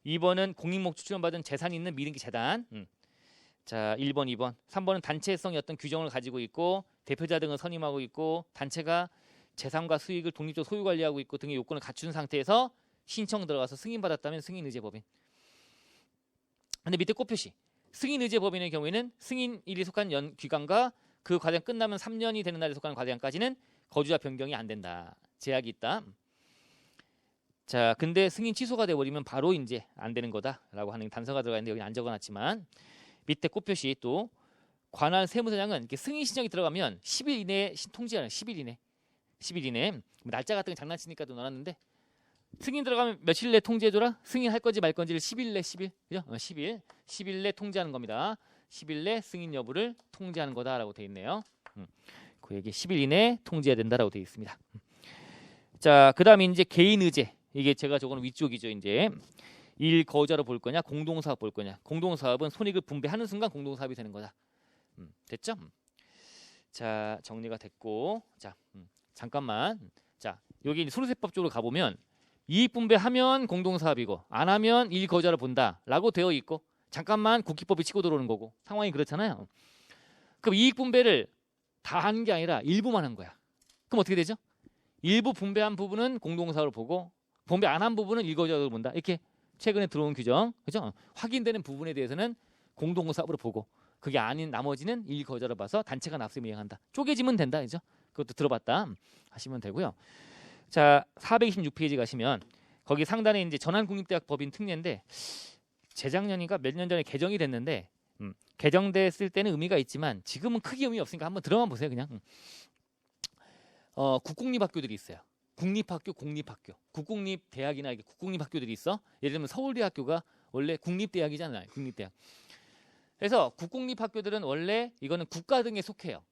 2번은 공익목 추천받은 재산이 있는 미등기 재단. 자, 1번, 2번. 3번은 단체성이 어떤 규정을 가지고 있고 대표자 등을 선임하고 있고 단체가 재산과 수익을 독립적으로 소유 관리하고 있고 등의 요건을 갖춘 상태에서 신청 들어가서 승인받았다면 승인의제법인. 근데 밑에 꽃표시. 승인의제법인의 경우에는 승인일이 속한 기간과 그 과정 끝나면 3년이 되는 날에 속하는 과정까지는 거주자 변경이 안 된다. 제약이 있다. 자, 근데 승인 취소가 돼버리면 바로 이제 안 되는 거다라고 하는 단서가 들어가 있는데 여기 안 적어놨지만 밑에 꽃표시 또 관할 세무서장은 이렇게 승인 신청이 들어가면 10일 이내에 통지하는 10일 이내 날짜 같은 거 장난치니까 또 넣어놨는데 승인 들어가면 며칠 내 통지해줘라. 승인할 건지 말 건지를 10일 내 10일 그죠? 10일 내 통지하는 겁니다. 10일 내 승인 여부를 통지하는 거다라고 돼 있네요. 그 얘기 10일 이내 통지해야 된다라고 돼 있습니다. 자, 그다음에 이제 개인 의제. 이게 제가 적어놓은 위쪽이죠. 이제 일 거주자로 볼 거냐 공동사업 볼 거냐. 공동사업은 손익을 분배하는 순간 공동사업이 되는 거다. 됐죠? 자, 정리가 됐고 자, 잠깐만. 자, 여기 소득세법 쪽으로 가보면 이익 분배하면 공동사업이고 안 하면 일 거주자로 본다라고 되어 있고 잠깐만 국기법이 치고 들어오는 거고 상황이 그렇잖아요. 그럼 이익 분배를 다 하는 게 아니라 일부만 한 거야. 그럼 어떻게 되죠? 일부 분배한 부분은 공동사업으로 보고 분배 안 한 부분은 일거저로 본다. 이렇게 최근에 들어온 규정, 그죠? 확인되는 부분에 대해서는 공동사업으로 보고 그게 아닌 나머지는 일거저로 봐서 단체가 납세에 이행한다. 쪼개지면 된다, 그죠? 그것도 들어봤다 하시면 되고요. 자, 426페이지 가시면 거기 상단에 이제 전환국립대학 법인 특례인데 재작년인가 몇 년 전에 개정이 됐는데 개정됐을 때는 의미가 있지만 지금은 크게 의미 없으니까 한번 들어만 보세요, 그냥. 국공립학교들이 있어요. 국립학교, 공립학교, 국공립대학이나 이게 국공립학교들이 있어. 예를 들면 서울대학교가 원래 국립대학이잖아요. 국립대학. 그래서 국공립학교들은 원래 이거는 국가 등에 속해요.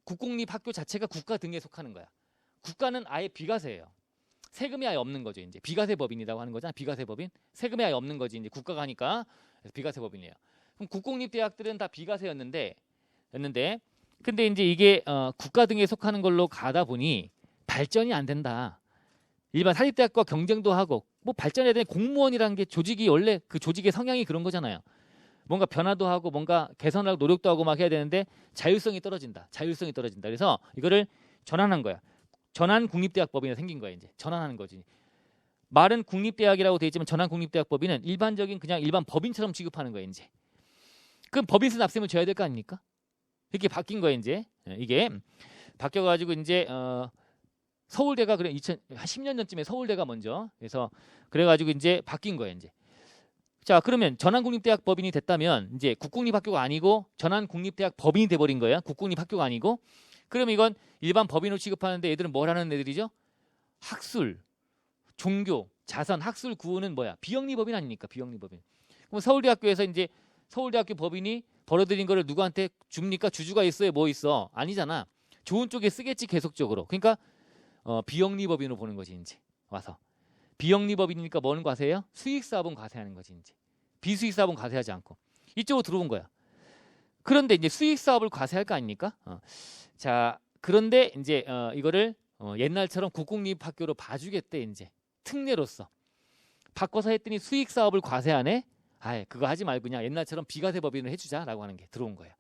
국공립학교 자체가 국가 등에 속하는 거야. 국가는 아예 비과세예요. 세금이 아예 없는 거죠. 이제 비과세 법인이라고 하는 거잖아. 비과세 법인. 세금이 아예 없는 거지. 이제 국가가 하니까 그래서 비과세 법인이에요. 그럼 국공립대학들은 다 비과세였는데 근데 이제 이게 국가 등에 속하는 걸로 가다 보니 발전이 안 된다. 일반 사립대학과 경쟁도 하고 뭐 발전해야 되는 공무원이라는 게 조직이 원래 그 조직의 성향이 그런 거잖아요. 뭔가 변화도 하고 뭔가 개선하고 노력도 하고 막 해야 되는데 자율성이 떨어진다. 그래서 이거를 전환한 거야. 전환국립대학법인이 생긴 거야. 이제 전환하는 거지. 말은 국립대학이라고 돼 있지만 전환국립대학법인은 일반적인 그냥 일반 법인처럼 취급하는 거야. 이제 그럼 법인세 납세금을 줘야 될 거 아닙니까? 이렇게 바뀐 거야. 이제 이게 바뀌어가지고 이제 서울대가 그래 2010년 전쯤에 서울대가 먼저 그래가지고 이제 바뀐 거예요. 이제 자 그러면 전환국립대학 법인이 됐다면 이제 국공립학교가 아니고 전환국립대학 법인이 돼버린 거예요. 국공립학교가 아니고 그럼 이건 일반 법인으로 취급하는데 얘들은 뭘 하는 애들이죠? 학술, 종교, 자선, 학술 구호는 뭐야? 비영리법인 아닙니까? 비영리법인. 그럼 서울대학교에서 이제 서울대학교 법인이 벌어들인 거를 누구한테 줍니까? 주주가 있어요? 뭐 있어? 아니잖아. 좋은 쪽에 쓰겠지 계속적으로. 그러니까 비영리법인으로 보는 거지 이제 와서 비영리법인이니까 뭐는 과세예요? 수익사업은 과세하는 거지 이제 비수익사업은 과세하지 않고 이쪽으로 들어온 거야. 그런데 이제 수익사업을 과세할 거 아닙니까? 자 그런데 이제 이거를 옛날처럼 국공립학교로 봐주겠대 이제 특례로서 바꿔서 했더니 수익사업을 과세하네. 아예 그거 하지 말고 그냥 옛날처럼 비과세 법인을 해주자라고 하는 게 들어온 거예요.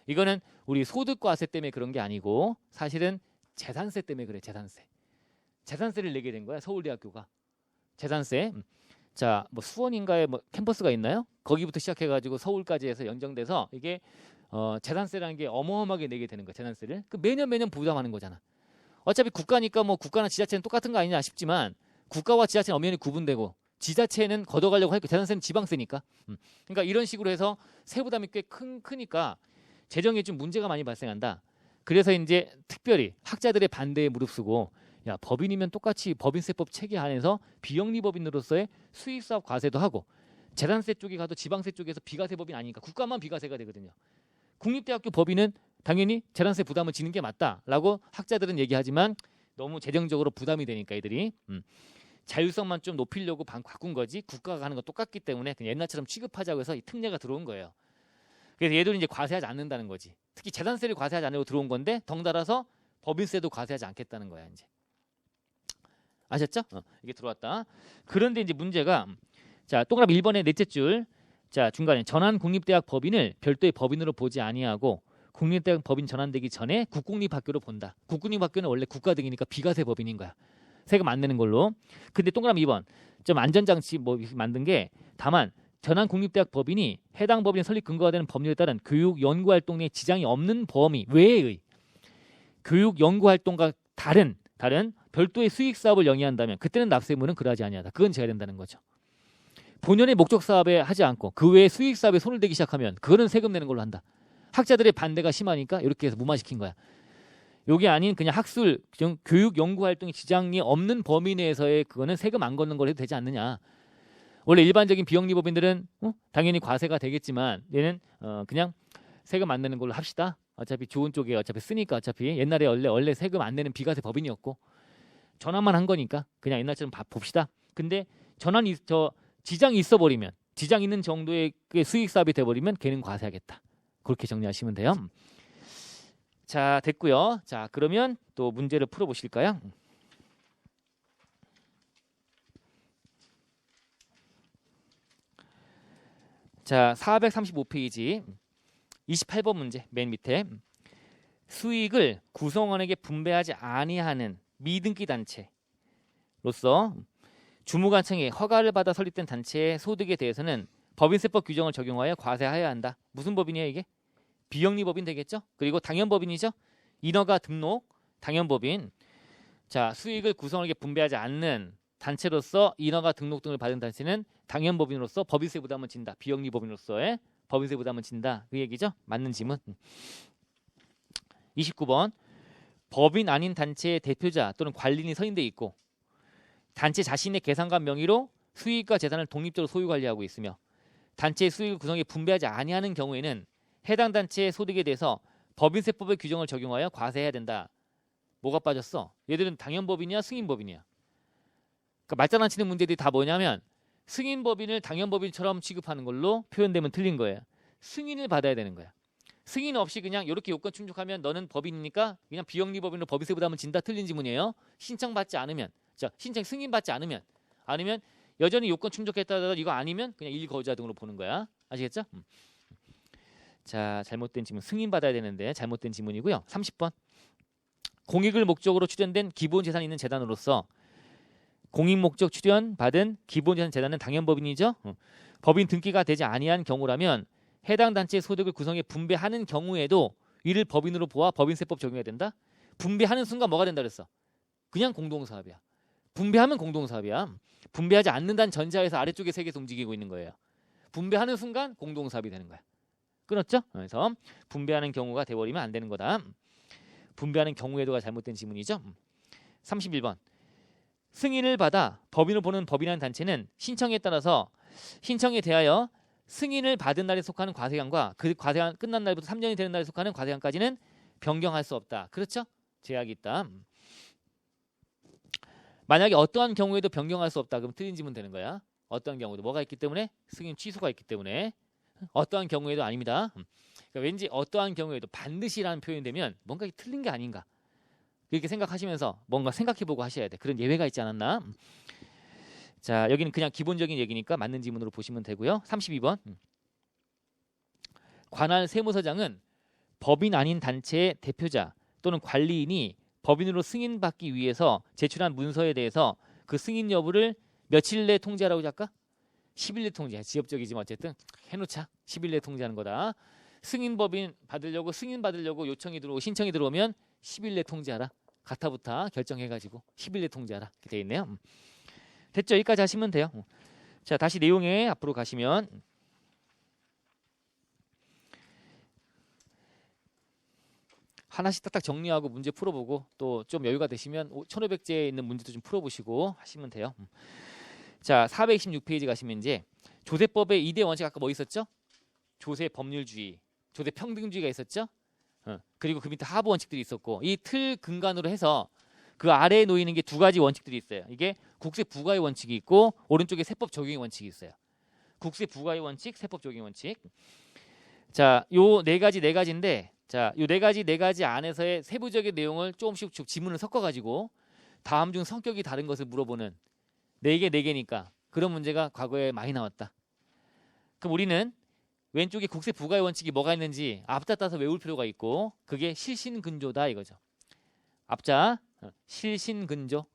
이거는 우리 소득과세 때문에 그런 게 아니고 사실은 재산세 때문에 그래. 재산세를 내게 된 거야. 서울대학교가 재산세. 자, 뭐 수원인가에 뭐 캠퍼스가 있나요? 거기부터 시작해가지고 서울까지 해서 연정돼서 이게 재산세라는 게 어마어마하게 내게 되는 거야. 재산세를 그 매년 부담하는 거잖아. 어차피 국가니까 뭐 국가나 지자체는 똑같은 거 아니냐 싶지만 국가와 지자체는 엄연히 구분되고 지자체는 걷어가려고 하니까 재산세는 지방세니까. 그러니까 이런 식으로 해서 세부담이 꽤 크니까 재정에 좀 문제가 많이 발생한다. 그래서 이제 특별히 학자들의 반대에 무릅쓰고 야 법인이면 똑같이 법인세법 체계 안에서 비영리법인으로서의 수익사업 과세도 하고 재산세 쪽에 가도 지방세 쪽에서 비과세 법인 아니니까 국가만 비과세가 되거든요. 국립대학교 법인은 당연히 재산세 부담을 지는 게 맞다라고 학자들은 얘기하지만 너무 재정적으로 부담이 되니까 애들이 자율성만 좀 높이려고 바꾼 거지 국가가 하는 거 똑같기 때문에 그냥 옛날처럼 취급하자고 해서 이 특례가 들어온 거예요. 그래서 얘들은 이제 과세하지 않는다는 거지. 특히 재산세를 과세하지 않으려고 들어온 건데 덩달아서 법인세도 과세하지 않겠다는 거야. 이제 아셨죠? 이게 들어왔다. 그런데 이제 문제가 자 동그라미 1번의 넷째 줄 자 중간에 전환국립대학 법인을 별도의 법인으로 보지 아니하고 국립대학 법인 전환되기 전에 국공립학교로 본다. 국공립학교는 원래 국가 등이니까 비과세 법인인 거야. 세금 안 내는 걸로. 근데 동그라미 2번 좀 안전장치 뭐 만든 게 다만 전환국립대학 법인이 해당 법인의 설립 근거가 되는 법률에 따른 교육 연구활동 내 지장이 없는 범위 외의 교육 연구활동과 다른 별도의 수익사업을 영위한다면 그때는 납세의무는 그러하지 아니하다. 그건 제가 된다는 거죠. 본연의 목적 사업에 하지 않고 그 외에 수익사업에 손을 대기 시작하면 그거는 세금 내는 걸로 한다. 학자들의 반대가 심하니까 이렇게 해서 무마시킨 거야. 요게 아닌 그냥 학술, 교육 연구활동에 지장이 없는 범위 내에서의 그거는 세금 안 걷는 걸 해도 되지 않느냐. 원래 일반적인 비영리법인들은 당연히 과세가 되겠지만 얘는 그냥 세금 안 내는 걸로 합시다. 어차피 좋은 쪽에 어차피 쓰니까 어차피 옛날에 원래 세금 안 내는 비과세 법인이었고 전환만 한 거니까 그냥 옛날처럼 봅시다. 근데 지장이 있어 버리면 지장 있는 정도의 수익 사업이 돼 버리면 걔는 과세하겠다. 그렇게 정리하시면 돼요. 자, 됐고요. 자, 그러면 또 문제를 풀어 보실까요? 자, 435페이지 28번 문제 맨 밑에 수익을 구성원에게 분배하지 아니하는 미등기 단체로서 주무관청에 허가를 받아 설립된 단체의 소득에 대해서는 법인세법 규정을 적용하여 과세하여야 한다. 무슨 법인이에요 이게? 비영리법인 되겠죠? 그리고 당연법인이죠? 인허가 등록 당연법인. 자, 수익을 구성원에게 분배하지 않는 단체로서 인허가 등록 등을 받은 단체는 당연법인으로서 법인세 부담을 진다. 비영리법인으로서의 법인세 부담을 진다. 그 얘기죠? 맞는 지문. 29번 법인 아닌 단체의 대표자 또는 관리인이 선임돼 있고 단체 자신의 계산관 명의로 수익과 재산을 독립적으로 소유 관리하고 있으며 단체의 수익을 구성에 분배하지 아니하는 경우에는 해당 단체의 소득에 대해서 법인세법의 규정을 적용하여 과세해야 된다. 뭐가 빠졌어? 얘들은 당연법인이야 승인법인이야? 그러니까 말장난치는 문제들이 다 뭐냐면 승인법인을 당연법인처럼 취급하는 걸로 표현되면 틀린 거예요. 승인을 받아야 되는 거야. 승인 없이 그냥 이렇게 요건 충족하면 너는 법인이니까 그냥 비영리법인으로 법인세 부담을 진다. 틀린 지문이에요. 신청받지 않으면, 자 신청 승인받지 않으면, 아니면 여전히 요건 충족했다 하더라도 이거 아니면 그냥 일거주자 등으로 보는 거야. 아시겠죠? 자, 잘못된 지문 승인받아야 되는데 잘못된 지문이고요. 30번 공익을 목적으로 출연된 기본재산이 있는 재단으로서 공익 목적 출연 받은 기본재산 재단은 당연법인이죠. 법인 등기가 되지 아니한 경우라면 해당 단체의 소득을 구성해 분배하는 경우에도 이를 법인으로 보아 법인세법 적용해야 된다. 분배하는 순간 뭐가 된다 그랬어? 그냥 공동사업이야. 분배하면 공동사업이야. 분배하지 않는다는 전제하에서 아래쪽에 세 개에서 움직이고 있는 거예요. 분배하는 순간 공동사업이 되는 거야. 끊었죠? 그래서 분배하는 경우가 돼버리면 안 되는 거다. 분배하는 경우에도가 잘못된 지문이죠. 31번 승인을 받아 법인을 보는 법인이라는 단체는 신청에 따라서 신청에 대하여 승인을 받은 날에 속하는 과세량과 그 과세량 끝난 날부터 3년이 되는 날에 속하는 과세량까지는 변경할 수 없다. 그렇죠? 제약이 있다. 만약에 어떠한 경우에도 변경할 수 없다. 그럼 틀린 지문 되는 거야. 어떠한 경우도 뭐가 있기 때문에? 승인 취소가 있기 때문에. 어떠한 경우에도 아닙니다. 그러니까 왠지 어떠한 경우에도 반드시라는 표현이 되면 뭔가 틀린 게 아닌가. 이렇게 생각하시면서 뭔가 생각해보고 하셔야 돼. 그런 예외가 있지 않았나? 자, 여기는 그냥 기본적인 얘기니까 맞는 지문으로 보시면 되고요. 32번 관할 세무서장은 법인 아닌 단체의 대표자 또는 관리인이 법인으로 승인받기 위해서 제출한 문서에 대해서 그 승인 여부를 며칠 내에 통지하라고 할까? 10일 내 통지. 지엽적이지만 어쨌든 해놓자. 10일 내에 통지하는 거다. 승인법인 받으려고 승인 받으려고 요청이 들어오고 신청이 들어오면 10일 내에 통지하라. 가타부타 결정해가지고 10일 내에 통지하라. 이렇게 돼 있네요. 됐죠? 여기까지 하시면 돼요. 자, 다시 내용에 앞으로 가시면 하나씩 딱딱 정리하고 문제 풀어보고 또 좀 여유가 되시면 1500제에 있는 문제도 좀 풀어보시고 하시면 돼요. 자, 426페이지 가시면 이제 조세법의 2대 원칙 아까 뭐 있었죠? 조세 법률주의, 조세 평등주의가 있었죠? 그리고 그 밑에 하부 원칙들이 있었고 이 틀 근간으로 해서 그 아래에 놓이는 게 두 가지 원칙들이 있어요. 이게 국세 부과의 원칙이 있고 오른쪽에 세법 적용의 원칙이 있어요. 국세 부과의 원칙, 세법 적용의 원칙. 자, 요 네 가지인데 자, 요 네 가지 안에서의 세부적인 내용을 조금씩 지문을 섞어 가지고 다음 중 성격이 다른 것을 물어보는 네 개니까 그런 문제가 과거에 많이 나왔다. 그럼 우리는 왼쪽에 국세 부과의 원칙이 뭐가 있는지 앞자 따서 외울 필요가 있고 그게 실신근조다 이거죠. 앞자 실신근조,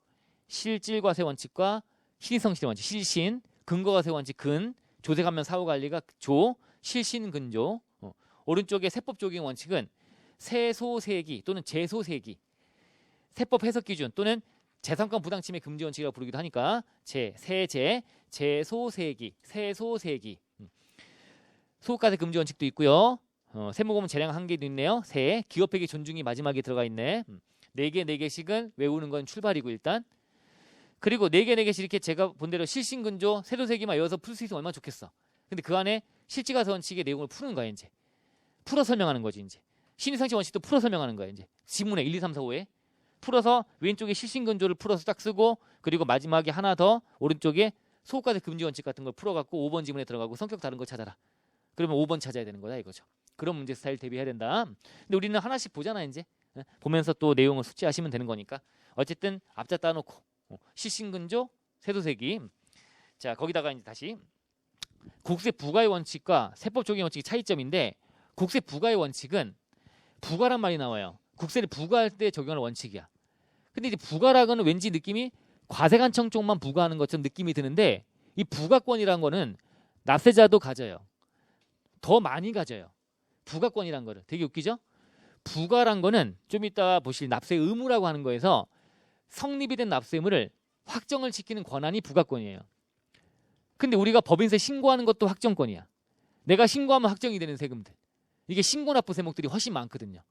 실질과세 원칙과 실이성실의 원칙, 실신, 근거과세 원칙, 근, 조세감면 사후관리가 조, 실신근조. 오른쪽에 세법 적용 원칙은 세소세기 또는 제소세기, 세법 해석 기준 또는 재산권 부당침해 금지 원칙이라고 부르기도 하니까 세제, 제소세기, 세소세기. 소득과세 금지 원칙도 있고요. 세무고문 재량 한 개도 있네요. 세, 기업회계 존중이 마지막에 들어가 있네. 네 개씩은 외우는 건 출발이고 일단. 그리고 네 개씩 이렇게 제가 본 대로 실신근조, 세소세기만 외워서 풀 수 있으면 얼마나 좋겠어. 근데 그 안에 실질과세 원칙의 내용을 푸는 거야 이제. 풀어 설명하는 거지 이제. 신의상식 원칙도 풀어 설명하는 거야 이제. 지문에 1, 2, 3, 4, 5에 풀어서 왼쪽에 실신근조를 풀어서 딱 쓰고 그리고 마지막에 하나 더 오른쪽에 소득과세 금지 원칙 같은 걸 풀어갖고 5번 지문에 들어가고 성격 다른 거 찾아라. 그러면 5번 찾아야 되는 거다 이거죠. 그런 문제 스타일 대비해야 된다. 근데 우리는 하나씩 보잖아 이제. 보면서 또 내용을 숙지하시면 되는 거니까. 어쨌든 앞자 따놓고 실신근조, 세도세기. 자, 거기다가 이제 다시 국세 부과의 원칙과 세법 적용 원칙의 차이점인데 국세 부과의 원칙은 부과란 말이 나와요. 국세를 부과할 때 적용하는 원칙이야. 근데 이제 부과라고는 왠지 느낌이 과세관청 쪽만 부과하는 것처럼 느낌이 드는데 이 부과권이라는 거는 납세자도 가져요. 더 많이 가져요. 부과권이란 거를. 되게 웃기죠? 부과란 거는 좀 이따 보실 납세 의무라고 하는 거에서 성립이 된 납세 의무를 확정을 지키는 권한이 부과권이에요. 근데 우리가 법인세 신고하는 것도 확정권이야. 내가 신고하면 확정이 되는 세금들. 이게 신고납부 세목들이 훨씬 많거든요.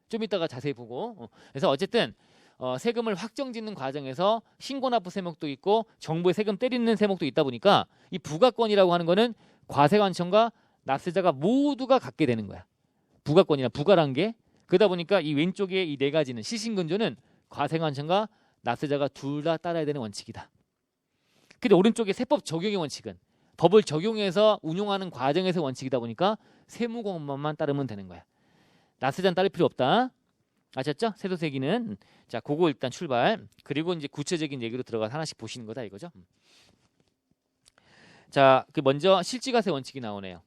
좀 이따가 자세히 보고. 그래서 어쨌든 세금을 확정짓는 과정에서 신고납부 세목도 있고 정부의 세금 때리는 세목도 있다 보니까 이 부과권이라고 하는 거는 과세관청과 납세자가 모두가 갖게 되는 거야. 부과권이나 부과란 게. 그러다 보니까 이 왼쪽에 이 네 가지는 실신근조는 과세관청과 납세자가 둘 다 따라야 되는 원칙이다. 근데 오른쪽에 세법 적용의 원칙은 법을 적용해서 운용하는 과정에서 원칙이다 보니까 세무공무원만 따르면 되는 거야. 납세자는 따를 필요 없다. 아셨죠? 세도세기는. 자, 그거 일단 출발. 그리고 이제 구체적인 얘기로 들어가서 하나씩 보시는 거다 이거죠. 자, 그 먼저 실지과세 원칙이 나오네요.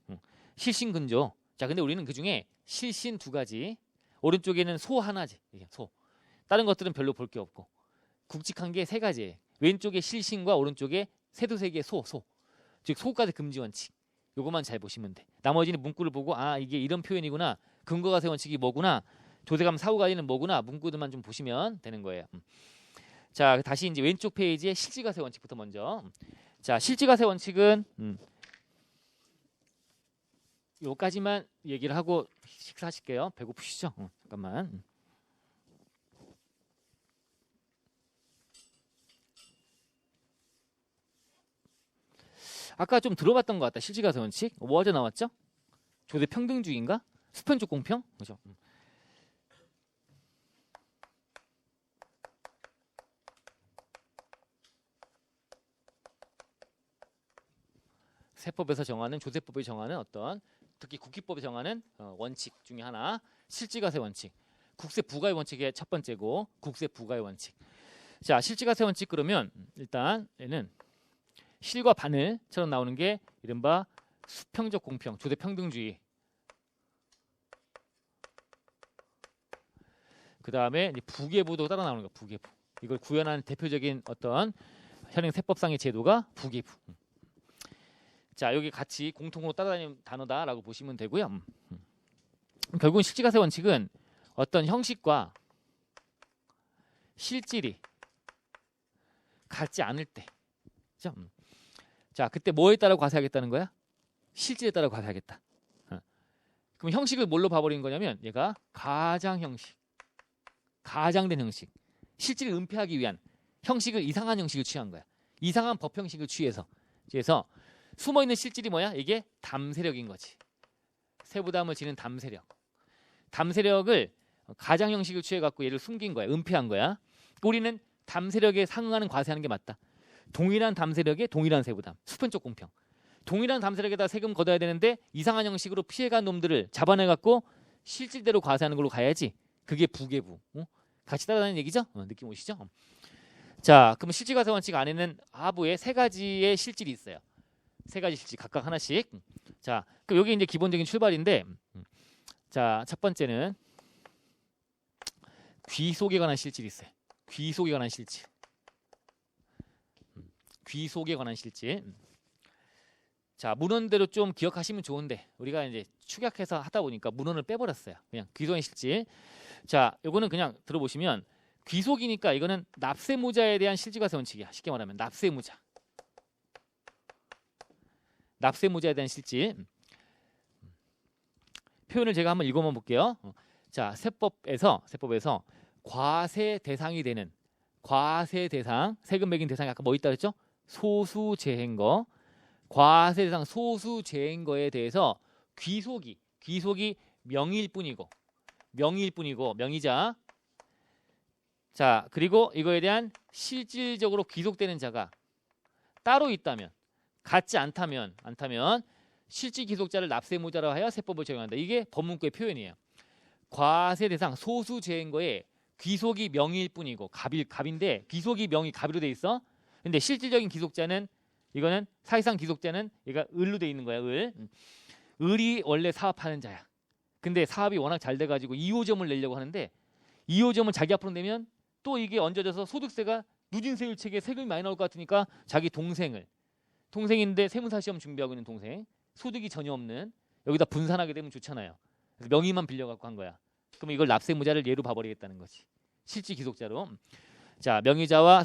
실신근조. 자, 근데 우리는 그 중에 실신 두 가지. 오른쪽에는 소 하나지. 이게 소. 다른 것들은 별로 볼 게 없고. 굵직한 게 세 가지예요. 왼쪽에 실신과 오른쪽에 세도세기의 소. 즉 소과세 금지 원칙. 요것만 잘 보시면 돼. 나머지는 문구를 보고 아 이게 이런 표현이구나. 근거과세 원칙이 뭐구나. 조세감 사후관리는 뭐구나. 문구들만 좀 보시면 되는 거예요. 자, 다시 이제 왼쪽 페이지에 실지과세 원칙부터 먼저. 자, 실지과세 원칙은 요까지만 얘기를 하고 식사하실게요. 배고프시죠? 잠깐만. 아까 좀 들어봤던 것 같다. 실지과세 원칙. 뭐 어제 나왔죠? 조세 평등주의인가? 수평적 공평? 그죠? 세법에서 정하는 조세법이 정하는 어떤 특히 국기법이 정하는 원칙 중에 하나 실지과세 원칙. 국세 부과의 원칙의 첫 번째고 국세 부과의 원칙. 자, 실지과세 원칙 그러면 일단 얘는 실과 바늘처럼 나오는 게 이른바 수평적 공평, 조세 평등주의. 그 다음에 부계부도 따라 나오는 거. 부계부. 이걸 구현하는 대표적인 어떤 현행 세법상의 제도가 부계부. 자, 여기 같이 공통으로 따라다니는 단어다라고 보시면 되고요. 결국은 실지과세 원칙은 어떤 형식과 실질이 같지 않을 때. 그죠? 자, 그때 뭐에 따라 과세하겠다는 거야? 실질에 따라 과세하겠다. 그럼 형식을 뭘로 봐버린 거냐면 얘가 가장 형식, 가장된 형식, 실질을 은폐하기 위한 형식을 이상한 형식을 취한 거야. 이상한 법 형식을 취해서. 그래서 숨어있는 실질이 뭐야? 이게 담세력인 거지. 세부담을 지는 담세력. 담세력을 가장 형식을 취해갖고 얘를 숨긴 거야. 은폐한 거야. 우리는 담세력에 상응하는 과세하는 게 맞다. 동일한 담세력에 동일한 세부담. 수평적 공평. 동일한 담세력에다 세금 걷어야 되는데 이상한 형식으로 피해간 놈들을 잡아내갖고 실질대로 과세하는 걸로 가야지. 그게 부계부. 같이 따라다니는 얘기죠? 느낌 오시죠? 자, 그럼 실질과세 원칙 안에는 하부에 세 가지의 실질이 있어요. 세 가지 실질 각각 하나씩. 자, 그럼 여기 이제 기본적인 출발인데, 자, 첫 번째는 귀속에 관한 실질이 있어요. 귀속에 관한 실질. 귀속에 관한 실질. 자, 문헌대로 좀 기억하시면 좋은데 우리가 이제 축약해서 하다 보니까 문헌을 빼버렸어요. 그냥 귀속의 실질. 자, 요거는 그냥 들어보시면 귀속이니까 이거는 납세무자에 대한 실질과세 원칙이야. 쉽게 말하면 납세무자. 납세무자에 대한 실질. 표현을 제가 한번 읽어만 볼게요. 자, 세법에서 과세 대상이 되는 과세 대상, 세금 매긴 대상이 아까 뭐 있다 그랬죠? 소수재행거. 과세 대상 소수재행거에 대해서 귀속이 명의일 뿐이고 명의자. 자, 그리고 이거에 대한 실질적으로 귀속되는 자가 따로 있다면, 같지 않다면 실질 귀속자를 납세무자로 하여 세법을 적용한다. 이게 법문구의 표현이에요. 과세 대상 소수재행거에 귀속이 명의일 뿐이고 갑인데 귀속이 명의 갑이로 돼 있어. 근데 실질적인 귀속자는 이거는 사실상 귀속자는 얘가 을로 돼 있는 거야. 을. 을이 원래 사업하는 자야. 근데 사업이 워낙 잘 돼가지고 2호점을 내려고 하는데 2호점을 자기 앞으로 내면 또 이게 얹어져서 소득세가 누진세율책에 세금이 많이 나올 것 같으니까 자기 동생인데 세무사 시험 준비하고 있는 동생, 소득이 전혀 없는, 여기다 분산하게 되면 좋잖아요. 그래서 명의만 빌려갖고 한 거야. 그럼 이걸 납세무자를 예로 봐버리겠다는 거지. 실질 귀속자로. 자, 명의자와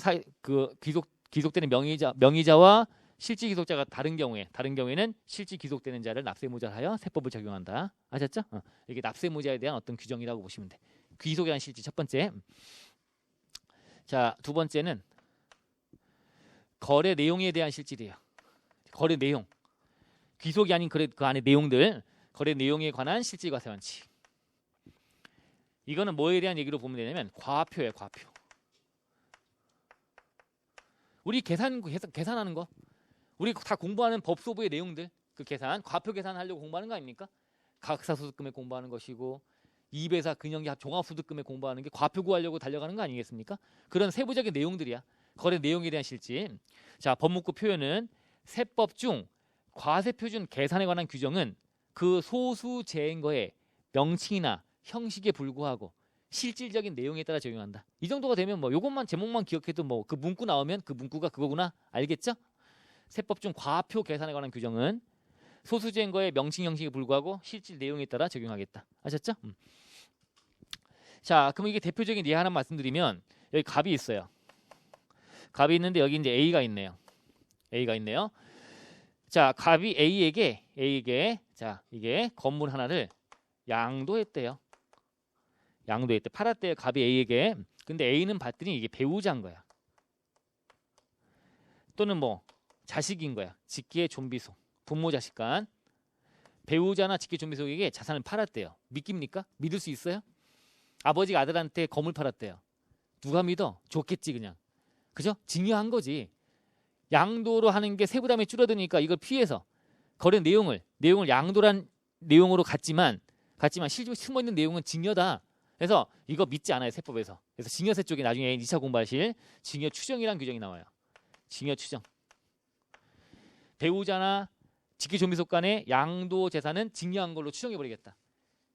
귀속되는 명의자와 실질 귀속자가 다른 경우에는 실질 귀속되는 자를 납세무자로 하여 세법을 적용한다. 아셨죠? 이게 납세무자에 대한 어떤 규정이라고 보시면 돼. 귀속에 대한 실질 첫 번째. 자, 두 번째는 거래 내용에 대한 실질이에요. 거래 내용. 귀속이 아닌 그 안에 내용들, 거래 내용에 관한 실질과세 원칙. 이거는 뭐에 대한 얘기로 보면 되냐면 과표예요, 과표. 우리 계산하는 거. 우리 다 공부하는 법소부의 내용들, 그 계산, 과표 계산하려고 공부하는 거 아닙니까? 각사소득금액 공부하는 것이고 이배사 근영기 종합소득금액 공부하는 게 과표 구하려고 달려가는 거 아니겠습니까? 그런 세부적인 내용들이야. 거래 내용에 대한 실질. 자, 법문구 표현은 세법 중 과세표준 계산에 관한 규정은 그 소수 제행거의 명칭이나 형식에 불구하고 실질적인 내용에 따라 적용한다. 이 정도가 되면 뭐 요것만 제목만 기억해도 뭐 그 문구 나오면 그 문구가 그거구나 알겠죠? 세법 중 과표 계산에 관한 규정은 소수 제행거의 명칭 형식에 불구하고 실질 내용에 따라 적용하겠다. 아셨죠? 자, 그럼 이게 대표적인 예 하나 말씀드리면 여기 갑이 있어요. 갑이 있는데 여기 이제 A가 있네요. 자, 갑이 A에게 자, 이게 건물 하나를 양도했대요. 팔았대요. 갑이 A에게. 근데 A는 봤더니 이게 배우자인 거야. 또는 뭐 자식인 거야. 직계 존비속. 부모 자식 간. 배우자나 직계 존비속에게 자산을 팔았대요. 믿깁니까? 믿을 수 있어요? 아버지가 아들한테 건물 팔았대요. 누가 믿어? 좋겠지 그냥. 그죠? 증여한 거지. 양도로 하는 게 세부담이 줄어드니까 이걸 피해서 거래 내용을 양도란 내용으로 갔지만 실제로 숨어있는 내용은 증여다. 그래서 이거 믿지 않아요, 세법에서. 그래서 증여세 쪽에 나중에 2차 공부하실 증여 추정이라는 규정이 나와요. 증여 추정. 배우자나 직계 존비속 간의 양도 재산은 증여한 걸로 추정해버리겠다.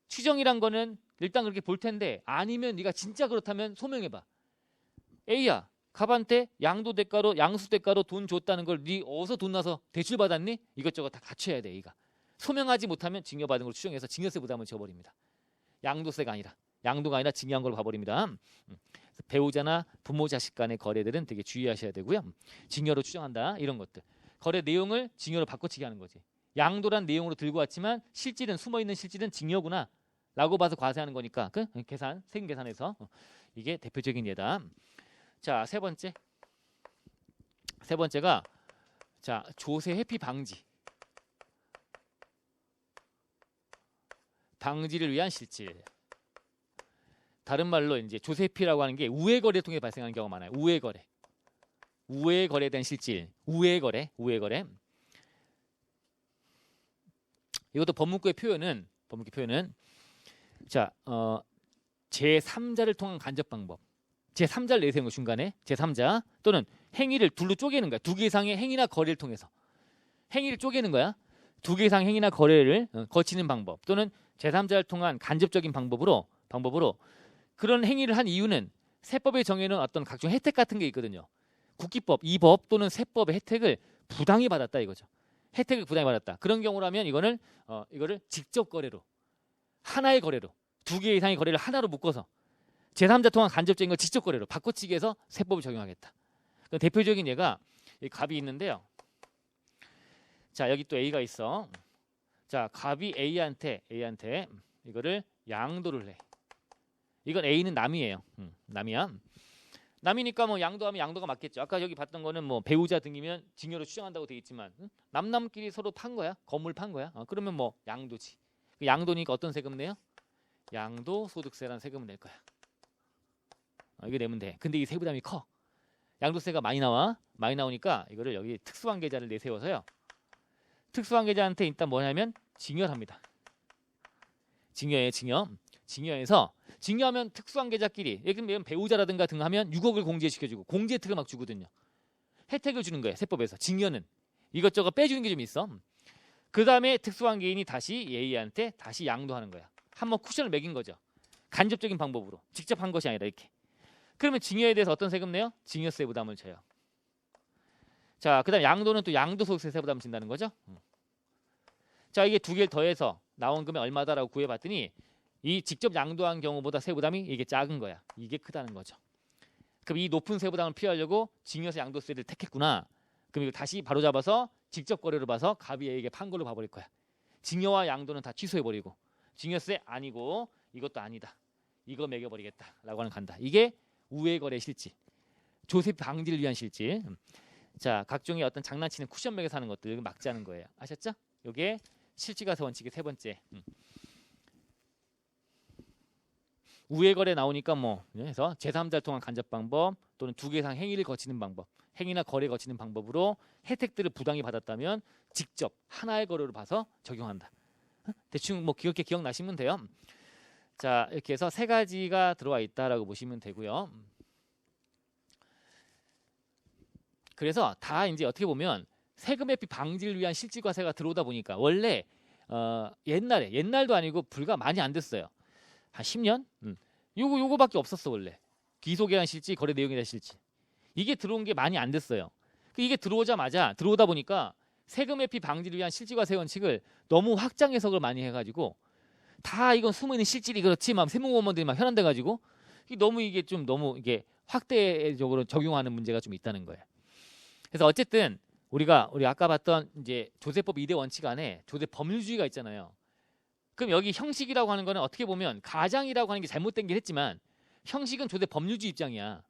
추정이란 거는 일단 그렇게 볼 텐데 아니면 네가 진짜 그렇다면 소명해봐. A야, 갑한테 양도 대가로 양수 대가로 돈 줬다는 걸 네 어디서 돈 나서 대출 받았니? 이것저것 다 갖춰야 돼. A가. 소명하지 못하면 증여받은 걸 추정해서 증여세 부담을 지어버립니다. 양도가 아니라 증여한 걸로 봐버립니다. 배우자나 부모 자식 간의 거래들은 되게 주의하셔야 되고요. 증여로 추정한다. 이런 것들. 거래 내용을 증여로 바꿔치기 하는 거지. 양도란 내용으로 들고 왔지만 숨어있는 실질은 증여구나 라고 봐서 과세하는 거니까 그 계산, 세금 계산에서 이게 대표적인 예다. 자, 세 번째가 자, 조세 회피 방지를 위한 실질. 다른 말로 이제 조세 회피라고 하는 게 우회 거래를 통해 발생하는 경우가 많아요. 우회 거래에 대한 실질. 우회 거래. 이것도 법문구의 표현은 자, 제3자를 통한 간접 방법. 제3자를 내세우는 거 중간에 제3자 또는 행위를 둘로 쪼개는 거야. 두 개 이상의 행위나 거래를 통해서 행위를 쪼개는 거야. 두 개 이상 행위나 거래를 거치는 방법 또는 제3자를 통한 간접적인 방법으로 그런 행위를 한 이유는 세법에 정해놓은 어떤 각종 혜택 같은 게 있거든요. 국기법, 이법 또는 세법의 혜택을 부당히 받았다 이거죠. 혜택을 부당히 받았다. 그런 경우라면 이거를 직접 거래로 하나의 거래로 두 개 이상의 거래를 하나로 묶어서 제3자 통한 간접적인 걸 직접 거래로 바꿔치기 해서 세법을 적용하겠다. 대표적인 예가 갑이 있는데요. 자, 여기 또 A가 있어. 자, 갑이 A한테 이거를 양도를 해. 이건 A는 남이에요. 남이야. 남이니까 뭐 양도하면 양도가 맞겠죠. 아까 여기 봤던 거는 뭐 배우자 등이면 증여로 추정한다고 돼 있지만 남끼리 서로 판 거야. 건물 판 거야. 그러면 뭐 양도지. 양도니까 어떤 세금 내요? 양도소득세라는 세금을 낼 거야. 이거 내면 돼. 근데 이 세부담이 커. 양도세가 많이 나오니까 이거를 여기 특수관계자를 내세워서요. 특수관계자한테 일단 뭐냐면 증여를 합니다. 증여해서 증여하면 특수관계자끼리 예를 들면 배우자라든가 등 하면 6억을 공제시켜주고 공제 혜택을 막 주거든요. 혜택을 주는 거예요. 세법에서. 증여는 이것저것 빼주는 게 좀 있어. 그 다음에 특수한 개인이 다시 A한테 다시 양도하는 거야. 한번 쿠션을 매긴 거죠. 간접적인 방법으로. 직접 한 것이 아니라 이렇게. 그러면 증여에 대해서 어떤 세금 내요? 증여세 부담을 져요. 자, 그 다음에 양도는 또 양도소득세 부담을 진다는 거죠. 자, 이게 두 개를 더해서 나온 금액 얼마다라고 구해봤더니 이 직접 양도한 경우보다 세부담이 이게 작은 거야. 이게 크다는 거죠. 그럼 이 높은 세부담을 피하려고 증여세 양도세를 택했구나. 그럼 이걸 다시 바로잡아서 직접 거래로 봐서 갑이 A에게 판 걸로 봐버릴 거야. 증여와 양도는 다 취소해버리고 증여세 아니고 이것도 아니다. 이거 매겨버리겠다라고 하는 간다. 이게 우회거래 실지. 조세 방지를 위한 실지. 자, 각종의 어떤 장난치는 쿠션 매겨 사는 것들 막자는 거예요. 아셨죠? 이게 실지과세 원칙의 세 번째. 우회거래 나오니까 뭐 그래서 제3자를 통한 간접 방법 또는 두 개 이상 행위를 거치는 방법, 행위나 거래 거치는 방법으로 혜택들을 부당히 받았다면 직접 하나의 거래로 봐서 적용한다. 대충 뭐 귀엽게 기억나시면 돼요. 자, 이렇게 해서 세 가지가 들어와 있다라고 보시면 되고요. 그래서 다 이제 어떻게 보면 세금 회피 방지를 위한 실질과세가 들어오다 보니까 원래 옛날도 아니고 불과 많이 안 됐어요. 한 10년? 요거밖에 없었어 원래. 기소개한 실지, 거래 내용에 대한 실지. 이게 들어온 게 많이 안 됐어요. 이게 들어오다 보니까 세금 회피 방지를 위한 실질과세 원칙을 너무 확장 해석을 많이 해가지고 다 이건 숨어있는 실질이 그렇지 막 세무공무원들이 막 현안돼가지고 너무 이게 확대적으로 적용하는 문제가 좀 있다는 거예요. 그래서 어쨌든 우리 아까 봤던 이제 조세법 2대 원칙 안에 조세 법률주의가 있잖아요. 그럼 여기 형식이라고 하는 거는 어떻게 보면 가장이라고 하는 게 잘못된 게 했지만 형식은 조세 법률주의 입장이야.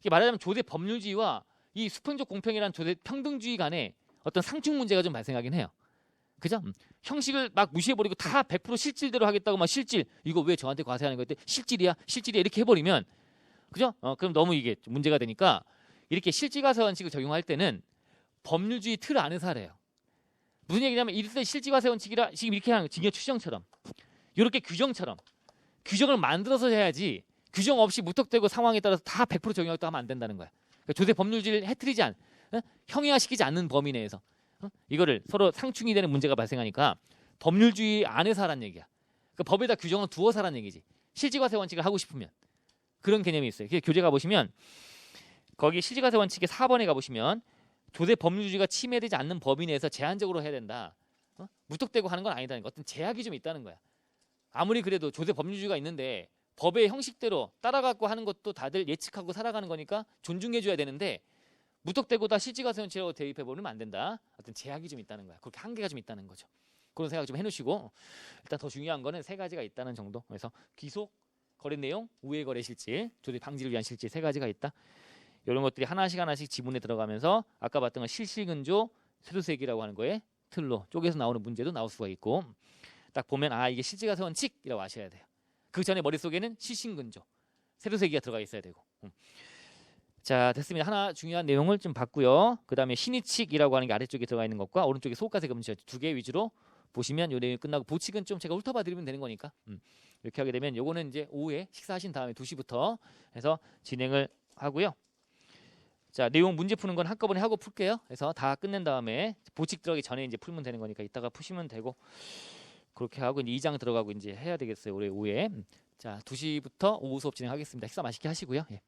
이게 말하자면 조세 법률주의와 이 수평적 공평이라는 조세 평등주의 간에 어떤 상충 문제가 좀 발생하긴 해요. 그죠? 형식을 막 무시해버리고 다 100% 실질대로 하겠다고 막 실질 이거 왜 저한테 과세하는 거야? 실질이야 이렇게 해버리면 그죠? 그럼 너무 이게 문제가 되니까 이렇게 실질과세 원칙을 적용할 때는 법률주의 틀 안에서 하래요. 무슨 얘기냐면 이때 실질과세 원칙이라 지금 이렇게 하는 증여 추정처럼 이렇게 규정처럼 규정을 만들어서 해야지 규정 없이 무턱대고 상황에 따라서 다 100% 적용하겠다 하면 안 된다는 거야. 그러니까 조세 법률주의를 해트리지 형이화시키지 않는 범위 내에서 이거를 서로 상충이 되는 문제가 발생하니까 법률주의 안에서 하라는 얘기야. 그러니까 법에다 규정을 두어서 하라는 얘기지. 실질과세 원칙을 하고 싶으면 그런 개념이 있어요. 교재 가보시면 거기 실질과세 원칙의 4번에 가보시면 조세 법률주의가 침해되지 않는 범위 내에서 제한적으로 해야 된다. 무턱대고 하는 건 아니다는 거. 어떤 제약이 좀 있다는 거야. 아무리 그래도 조세 법률주의가 있는데 법의 형식대로 따라가고 하는 것도 다들 예측하고 살아가는 거니까 존중해줘야 되는데 무턱대고 다 실질과세 원칙으로 대입해버리면 안 된다. 어떤 제약이 좀 있다는 거야. 그렇게 한계가 좀 있다는 거죠. 그런 생각 좀 해놓으시고 일단 더 중요한 거는 세 가지가 있다는 정도. 그래서 기소, 거래 내용, 우회 거래 실질, 조세 방지를 위한 실질 세 가지가 있다. 이런 것들이 하나씩 지문에 들어가면서 아까 봤던 건 실시근조, 세도세기라고 하는 거에 틀로 쪼개서 나오는 문제도 나올 수가 있고 딱 보면 이게 실질과세 원칙이라고 아셔야 돼요. 그 전에 머릿속에는 실신근조, 세도세기가 들어가 있어야 되고. 자, 됐습니다. 하나 중요한 내용을 좀 봤고요. 그 다음에 신의칙이라고 하는 게 아래쪽에 들어가 있는 것과 오른쪽에 소가세 금지 두 개 위주로 보시면 요 내용이 끝나고 보칙은 좀 제가 훑어봐 드리면 되는 거니까 이렇게 하게 되면 요거는 이제 오후에 식사하신 다음에 2시부터 해서 진행을 하고요. 자, 내용 문제 푸는 건 한꺼번에 하고 풀게요. 그래서 다 끝낸 다음에 보칙 들어가기 전에 이제 풀면 되는 거니까 이따가 푸시면 되고 그렇게 하고 이제 2장 들어가고 이제 해야 되겠어요. 올해 오후에. 자, 2시부터 오후 수업 진행하겠습니다. 식사 맛있게 하시고요. 예.